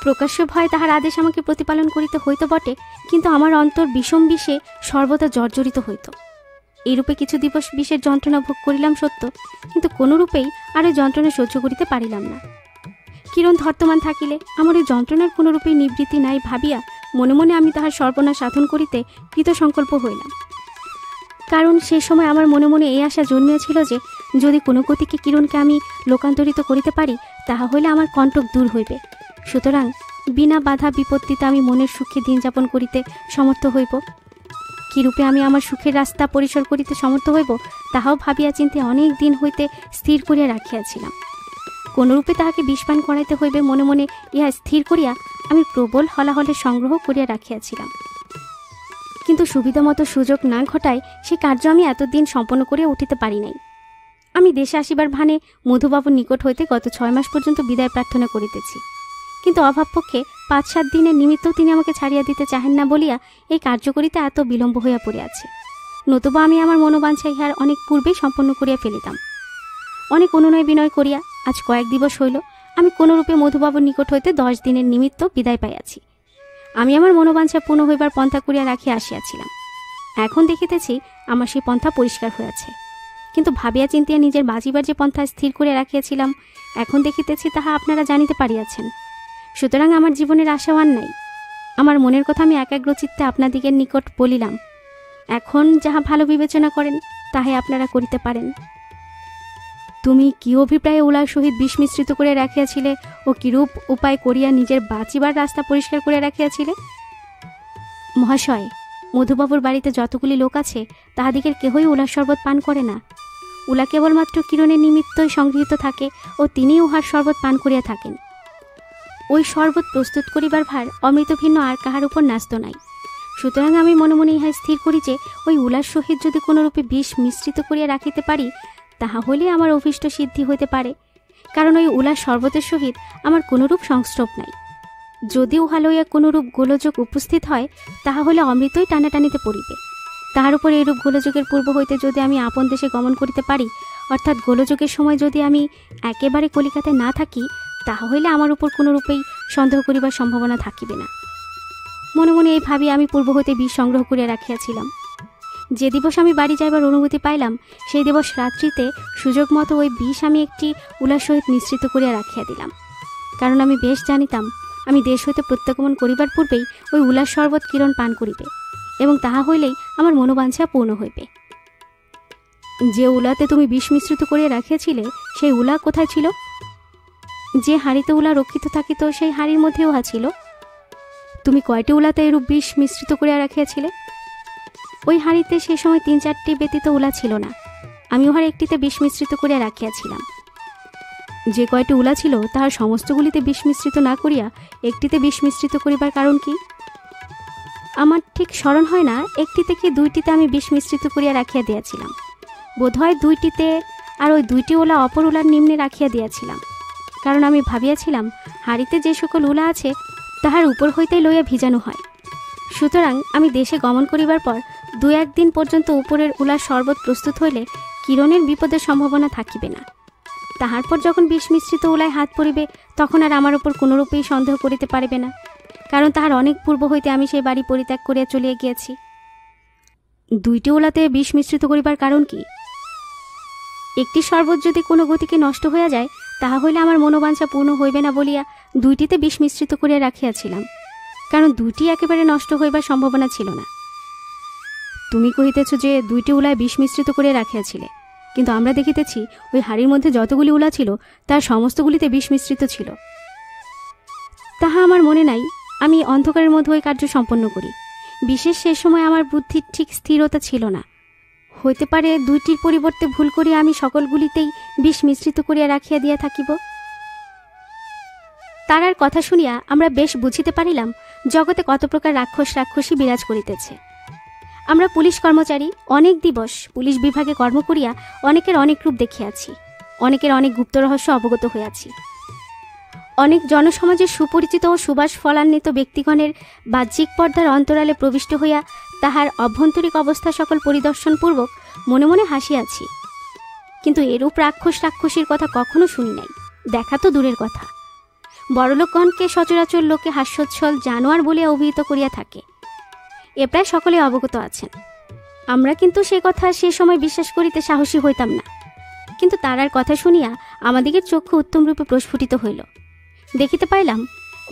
প্রকাশ্য ভয় তাহার আদেশ আমাকে প্রতিপালন করিতে হইত বটে, কিন্তু আমার অন্তর বিষম বিষে সর্বদা জর্জরিত হইত। এইরূপে কিছু দিবস বিষের যন্ত্রণা ভোগ করিলাম সত্য, কিন্তু কোনরূপেই আর ওই যন্ত্রণা সহ্য করিতে পারিলাম না। কিরণ ধর্তমান থাকিলে আমার ওই যন্ত্রণার কোনরূপেই নিবৃত্তি নাই ভাবিয়া মনে মনে আমি তাহার সর্বনাশ সাধন করিতে কৃতসংকল্প হইলাম। কারণ সে সময় আমার মনে মনে এই আশা জন্মিয়াছিল যে যদি কোনো গতিকে কিরণকে আমি লোকান্তরিত করিতে পারি, তাহা হইলে আমার কণ্টক দূর হইবে। সুতরাং বিনা বাধা বিপত্তিতে আমি মনের সুখে দিন যাপন করিতে সমর্থ হইব। কিরূপে আমি আমার সুখের রাস্তা পরিসর করিতে সমর্থ হইব, তাহাও ভাবিয়া চিন্তে অনেক দিন হইতে স্থির করিয়া রাখিয়াছিলাম। কোনরূপে তাহাকে বিষপান করাইতে হইবে মনে মনে ইহা স্থির করিয়া আমি প্রবল হলাহলের সংগ্রহ করিয়া রাখিয়াছিলাম। কিন্তু সুবিধামতো সুযোগ না ঘটায় সে কার্য আমি এতদিন সম্পন্ন করিয়া উঠিতে পারি নাই। আমি দেশে আসিবার ভানে মধুবাবুর নিকট হইতে গত 6 মাস পর্যন্ত বিদায় প্রার্থনা করিতেছি, কিন্তু অভাবপক্ষে 5-7 দিনের নিমিত্তও তিনি আমাকে ছাড়িয়া দিতে চাহেন না বলিয়া এই কার্য করিতে এত বিলম্ব হইয়া পড়িয়াছে। নতুবা আমি আমার মনোবাঞ্ছা ইহার অনেক পূর্বেই সম্পন্ন করিয়া ফেলিতাম। অনেক অনুনয় বিনয় করিয়া আজ কয়েক দিবস হইল আমি কোনরূপে মধুবাবুর নিকট হইতে 10 দিনের নিমিত্ত বিদায় পাইয়াছি। আমি আমার মনোবাঞ্ছা পূর্ণ হইবার পন্থা করিয়া রাখিয়া আসিয়াছিলাম। এখন দেখিতেছি আমার সেই পন্থা পরিষ্কার হইয়াছে, কিন্তু ভাবিয়া চিন্তিয়া নিজের বাজিবার যে পন্থা স্থির করিয়া রাখিয়াছিলাম, এখন দেখিতেছি তাহা আপনারা জানিতে পারিয়াছেন। সুতরাং আমার জীবনের আশাও আর নাই। আমার মনের কথা আমি একাগ্রচিত্তে আপনাদিগের নিকট বলিলাম। এখন যাহা ভালো বিবেচনা করেন তাহাই আপনারা করিতে পারেন। তুমি কি অভিপ্রায়ে উলার সহিত বিষ মিশ্রিত করিয়া রাখিয়াছিলে ও কিরূপ উপায় করিয়া নিজের বাঁচিবার রাস্তা পরিষ্কার করিয়া রাখিয়াছিলে? মহাশয়, মধুবাবুর বাড়িতে যতগুলি লোক আছে তাহাদিগের কেহই উলার শরবত পান করে না। উলা কেবলমাত্র কিরণের নিমিত্তই সংগৃহীত থাকে ও তিনি উহার শরবত পান করিয়া থাকেন। ওই শরবত প্রস্তুত করিবার ভার অমৃত ভিন্ন আর কাহার উপর ন্যস্ত নাই। সুতরাং আমি মনে মনে ইহা স্থির করি যে ওই উলার সহিত যদি কোনরূপে বিষ মিশ্রিত করিয়া রাখিতে পারি, তাহা হইলে আমার অভীষ্ট সিদ্ধি হইতে পারে। কারণ ওই উলার শরবতের সহিত আমার কোনরূপ সংস্রব নাই। যদি উহা লইয়া কোনরূপ গোলযোগ উপস্থিত হয়, তাহা হলে অমৃতই টানাটানিতে পড়িবে। তাহার উপর এইরূপ গোলযোগের পূর্ব হইতে যদি আমি আপন দেশে গমন করিতে পারি, অর্থাৎ গোলযোগের সময় যদি আমি একেবারে কলিকাতায় না থাকি, তাহা হইলে আমার উপর কোনরূপেই সন্দেহ করিবার সম্ভাবনা থাকিবে না। মনে মনে এই ভাবি আমি পূর্ব হইতে বিষ সংগ্রহ করিয়া রাখিয়াছিলাম। যে দিবস আমি বাড়ি যাইবার অনুমতি পাইলাম, সেই দিবস রাত্রিতে সুযোগ মতো ওই বিষ আমি একটি উলার সহিত মিশ্রিত করিয়া রাখিয়া দিলাম। কারণ আমি বেশ জানিতাম আমি দেশ হইতে প্রত্যাগমন করিবার পূর্বেই ওই উলার শরবত কিরণ পান করিবে, এবং তাহা হইলেই আমার মনোবাঞ্ছা পূর্ণ হইবে। যে উলাতে তুমি বিষ মিশ্রিত করিয়া রাখিয়াছিলে, সেই উলা কোথায় ছিল? যে হাঁড়িতে উলা রক্ষিত থাকিত, সেই হাঁড়ির মধ্যে উহা ছিল। তুমি কয়টি উলাতে এরূপ বিষ মিশ্রিত করিয়া রাখিয়াছিলে? ওই হাঁড়িতে সে সময় 3-4টি ব্যতীত উলা ছিল না। আমি উহার একটিতে বিষ মিশ্রিত করিয়া রাখিয়াছিলাম। যে কয়টি উলা ছিল তাহার সমস্তগুলিতে বিষ মিশ্রিত না করিয়া একটিতে বিষ মিশ্রিত করিবার কারণ কি? আমার ঠিক স্মরণ হয় না একটিতে কি 2টিতে আমি বিষ মিশ্রিত করিয়া রাখিয়া দিয়াছিলাম। বোধহয় 2টিতে, আর ওই 2টি উলা অপর উলার নিম্নে রাখিয়া দিয়াছিলাম। কারণ আমি ভাবিয়াছিলাম হাঁড়িতে যে সকল উলা আছে তাহার উপর হইতেই লইয়া ভিজানো হয়। সুতরাং আমি দেশে গমন করিবার পর 2-1 দিন পর্যন্ত উপরের উলার শরবত প্রস্তুত হইলে কিরণের বিপদের সম্ভাবনা থাকিবে না। তাহার পর যখন বিষ মিশ্রিত উলায় হাত পড়িবে, তখন আর আমার উপর কোনরূপেই সন্দেহ করিতে পারিবে না, কারণ তাহার অনেক পূর্ব হইতে আমি সেই বাড়ি পরিত্যাগ করিয়া চলিয়া গিয়াছি। দুইটি ওলাতে বিষ মিশ্রিত করিবার কারণ কি? একটি শরবত যদি কোনো গতিকে নষ্ট হইয়া যায়, তাহা হইলে আমার মনোবাঞ্ছা পূর্ণ হইবে না বলিয়া দুইটিতে বিষ মিশ্রিত করিয়া রাখিয়াছিলাম, কারণ দুইটি একেবারে নষ্ট হইবার সম্ভাবনা ছিল না। তুমি কহিতেছ যে দুইটি উলায় বিষ মিশ্রিত করিয়া রাখিয়াছিলে, কিন্তু আমরা দেখিতেছি ওই হাড়ির মধ্যে যতগুলি উলা ছিল তার সমস্তগুলিতে বিষ মিশ্রিত ছিল। তাহা আমার মনে নাই। আমি অন্ধকারের মধ্যে ওই কার্য সম্পন্ন করি। বিশেষ সে সময় আমার বুদ্ধির ঠিক স্থিরতা ছিল না। হইতে পারে দুইটির পরিবর্তে ভুল করিয়া আমি সকলগুলিতেই বিষ মিশ্রিত করিয়া রাখিয়া দিয়া থাকিব। তারার কথা শুনিয়া আমরা বেশ বুঝিতে পারিলাম জগতে কত প্রকার রাক্ষস রাক্ষসী বিরাজ করিতেছে। আমরা পুলিশ কর্মচারী, অনেক দিবস পুলিশ বিভাগে কর্ম করিয়া অনেকের অনেক রূপ দেখিয়াছি, অনেকের অনেক গুপ্ত রহস্য অবগত হইয়াছি। অনেক জনসমাজের সুপরিচিত ও সুবাস ফলান্বিত ব্যক্তিগণের বাহ্যিক পর্দার অন্তরালে প্রবিষ্ট হইয়া তাহার অভ্যন্তরিক অবস্থা সকল পরিদর্শনপূর্বক মনে মনে হাসিয়াছি। কিন্তু এরূপ রাক্ষস রাক্ষসীর কথা কখনো শুনি নাই, দেখা তো দূরের কথা। বড়লোকগণকে সচরাচর লোকে হাস্যোচ্ছল জানোয়ার বলিয়া অভিহিত করিয়া থাকে, এ প্রায় সকলে অবগত আছেন। আমরা কিন্তু সে কথা সে সময় বিশ্বাস করিতে সাহসী হইতাম না। কিন্তু তারার কথা শুনিয়া আমাদিগের চক্ষু উত্তমরূপে প্রস্ফুটিত হইল। দেখিতে পাইলাম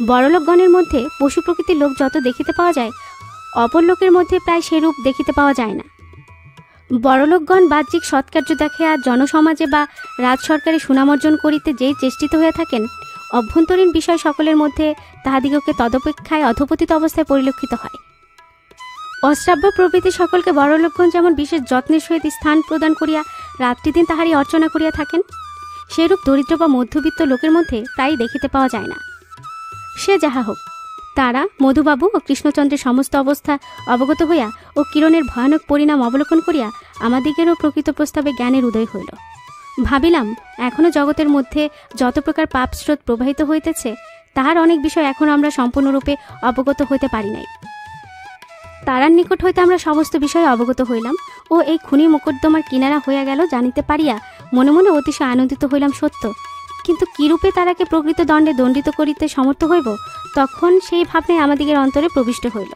বড়লোকগণের মধ্যে পশু প্রকৃতির লোক যত দেখিতে পাওয়া যায়, অপর লোকের মধ্যে প্রায় সেরূপ দেখিতে পাওয়া যায় না। বড়লোকগণ বাহ্যিক সৎকার্য দেখিয়া জনসমাজে বা রাজ সরকারে সুনাম অর্জন করিতে যেই চেষ্টিত হইয়া থাকেন, অভ্যন্তরীণ বিষয় সকলের মধ্যে তাহাদিগকে তদপেক্ষায় অধপতিত অবস্থায় পরিলক্ষিত হয়। অশ্রাব্য প্রভৃতি সকলকে বড়লোকগণ যেমন বিশেষ যত্নের সহিত স্থান প্রদান করিয়া রাত্রিদিন তাহারই অর্চনা করিয়া থাকেন, সেরূপ দরিদ্র বা মধ্যবিত্ত লোকের মধ্যে প্রায়ই দেখিতে পাওয়া যায় না। সে যাহা হোক, তারা মধুবাবু ও কৃষ্ণচন্দ্রের সমস্ত অবস্থা অবগত হইয়া ও কিরণের ভয়ানক পরিণাম অবলোকন করিয়া আমাদিগেরও প্রকৃত প্রস্তাবে জ্ঞানের উদয় হইল। ভাবিলাম, এখনও জগতের মধ্যে যত প্রকার পাপ স্রোত প্রবাহিত হইতেছে, তাহার অনেক বিষয় এখন আমরা সম্পূর্ণরূপে অবগত হইতে পারি নাই। তারার নিকট হইতে আমরা সমস্ত বিষয়ে অবগত হইলাম ও এই খুনি মোকদ্দমার কিনারা হইয়া গেল জানিতে পারিয়া মনে মনে অতিশয় আনন্দিত হইলাম সত্য, কিন্তু কিরূপে তারাকে প্রকৃত দণ্ডে দণ্ডিত করিতে সমর্থ হইব, তখন সেই ভাবনায় আমাদিগের অন্তরে প্রবিষ্ট হইল।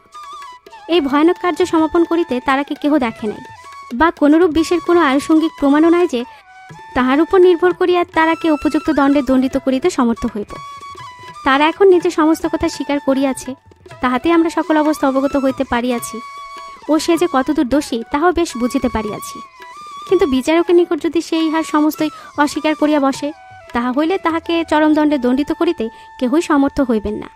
এই ভয়ানক কার্য সমাপন করিতে তারাকে কেহ দেখে নাই, বা কোনরূপ বিষের কোনো আনুষঙ্গিক প্রমাণও নাই যে তাহার উপর নির্ভর করিয়া তারাকে উপযুক্ত দণ্ডে দণ্ডিত করিতে সমর্থ হইব। তারা এখন নিজে সমস্ত কথা স্বীকার করিয়াছে, তাহাতে আমরা সকল অবস্থা অবগত হইতে পারিয়াছি, ও সে যে কতদূর দোষী তাহাও বেশ বুঝিতে পারিয়াছি। কিন্তু বিচারকের নিকট যদি সে ইহার সমস্তই অস্বীকার করিয়া বসে, তাহা হইলে তাহাকে চরমদণ্ডে দণ্ডিত করিতে কেহই সমর্থ হইবেন না।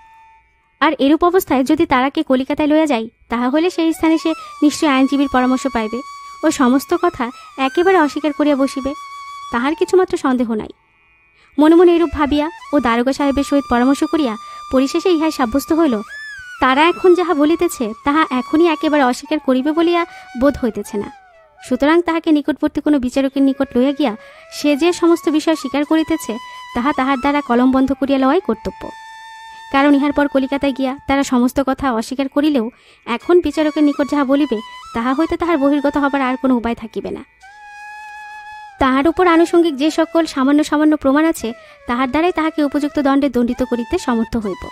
আর এরূপ অবস্থায় যদি তারাকে কলিকাতায় লইয়া যায়, তাহা হইলে সেই স্থানে সে নিশ্চয় আইনজীবীর পরামর্শ পাইবে ও সমস্ত কথা একেবারে অস্বীকার করিয়া বসিবে, তাহার কিছুমাত্র সন্দেহ নাই। মনে মনে এরূপ ভাবিয়া ও দারোগা সাহেবের সহিত পরামর্শ করিয়া পরিশেষে ইহাই সাব্যস্ত হইল, তারা এখন যাহা বলিতেছে তাহা এখনই একেবারে অস্বীকার করিবে বলিয়া বোধ হইতেছে না। সুতরাং তাহাকে নিকটবর্তী কোনো বিচারকের নিকট লইয়া গিয়া সে যে সমস্ত বিষয় স্বীকার করিতেছে, তাহা তাহার দ্বারা কলম বন্ধ করিয়া লওয়াই কর্তব্য। কারণ ইহার পর কলিকাতায় গিয়া তারা সমস্ত কথা অস্বীকার করিলেও এখন বিচারকের নিকট যাহা বলিবে, তাহা হইতে তাহার বহির্গত হবার আর কোনো উপায় থাকিবে না। তাহার উপর আনুষঙ্গিক যে সকল সামান্য সামান্য প্রমাণ আছে, তাহার দ্বারাই তাহাকে উপযুক্ত দণ্ডে দণ্ডিত করিতে সমর্থ হইব।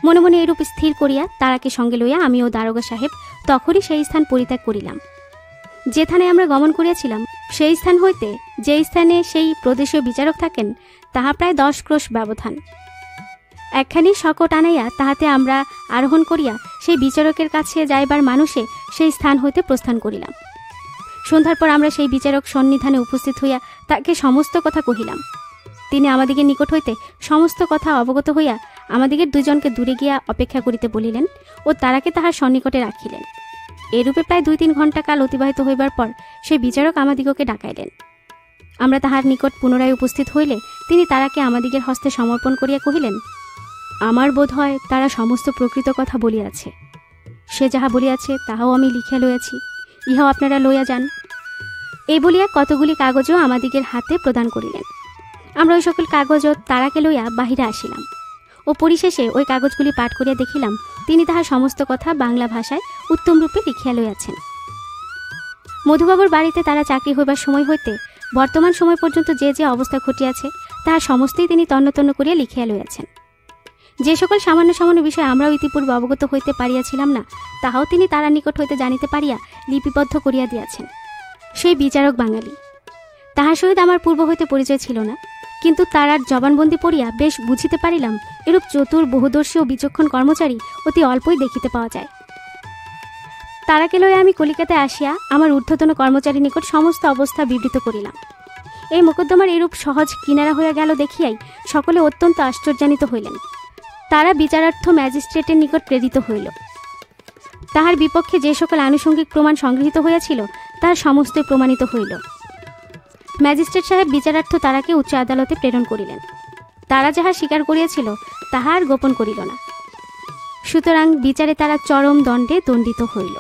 মনে মনে এরূপ স্থির করিয়া তারাকে সঙ্গে লইয়া আমি ও দারোগা সাহেব তখনই সেই স্থান পরিত্যাগ করিলাম। যেখানে আমরা গমন করিয়াছিলাম, সেই স্থান হইতে যে স্থানে সেই প্রদেশীয় বিচারক থাকেন, তাহা প্রায় 10 ক্রোশ ব্যবধান। একখানি শকট আনাইয়া তাহাতে আমরা আরোহণ করিয়া সেই বিচারকের কাছে যাইবার মানুষে সেই স্থান হইতে প্রস্থান করিলাম। সন্ধ্যার পর আমরা সেই বিচারক সন্নিধানে উপস্থিত হইয়া তাকে সমস্ত কথা কহিলাম। তিনি আমাদিগের নিকট হইতে সমস্ত কথা অবগত হইয়া আমাদিগের দুজনকে দূরে গিয়া অপেক্ষা করিতে বলিলেন ও তারাকে তাহার সন্নিকটে রাখিলেন। এরূপে প্রায় 2-3 ঘণ্টা কাল অতিবাহিত হইবার পর সেই বিচারক আমাদিগকে ডাকাইলেন। আমরা তাহার নিকট পুনরায় উপস্থিত হইলে তিনি তারাকে আমাদিগের হস্তে সমর্পণ করিয়া কহিলেন, আমার বোধ হয় তারা সমস্ত প্রকৃত কথা বলিয়াছে। সে যাহা বলিয়াছে তাহাও আমি লিখিয়া লইয়াছি, ইহাও আপনারা লইয়া যান। এই বলিয়া কতগুলি কাগজও আমাদিগের হাতে প্রদান করিলেন। আমরা ওই সকল কাগজও তারাকে লইয়া বাহিরে আসিলাম ও পরিশেষে ওই কাগজগুলি পাঠ করিয়া দেখিলাম তিনি তাহার সমস্ত কথা বাংলা ভাষায় উত্তম রূপে লিখিয়া লইয়াছেন। মধুবাবুর বাড়িতে তারা চাকরি হইবার সময় হইতে বর্তমান সময় পর্যন্ত যে যে অবস্থা ঘটিয়াছে, তাহার সমস্তই তিনি তন্ন তন্ন করিয়া লিখিয়া লইয়াছেন। যে সকল সামান্য সামান্য বিষয়ে আমরাও ইতিপূর্বে অবগত হইতে পারিয়াছিলাম না, তাহাও তিনি তারা নিকট হইতে জানিতে পারিয়া লিপিবদ্ধ করিয়া দিয়াছেন। সেই বিচারক বাঙালি। তাহার সহিত আমার পূর্ব হইতে পরিচয় ছিল না, কিন্তু তারার জবানবন্দি পড়িয়া বেশ বুঝিতে পারিলাম এরূপ চতুর, বহুদর্শী ও বিচক্ষণ কর্মচারী অতি অল্পই দেখিতে পাওয়া যায়। তারাকে লইয়া আমি কলিকাতায় আসিয়া আমার ঊর্ধ্বতন কর্মচারী নিকট সমস্ত অবস্থা বিবৃত করিলাম। এই মোকদ্দমার এরূপ সহজ কিনারা হইয়া গেল দেখিয়াই সকলে অত্যন্ত আশ্চর্যান্বিত হইলেন। তারা বিচারার্থ ম্যাজিস্ট্রেটের নিকট প্রেরিত হইল। তাহার বিপক্ষে যে সকল আনুষঙ্গিক প্রমাণ সংগৃহীত হইয়াছিল তাহার সমস্তই প্রমাণিত হইল। ম্যাজিস্ট্রেট সাহেব বিচারার্থ তারাকে উচ্চ আদালতে প্রেরণ করিলেন। তারা যাহা স্বীকার করিয়াছিল তাহা আর গোপন করিল না। সুতরাং বিচারে তারা চরম দণ্ডে দণ্ডিত হইল।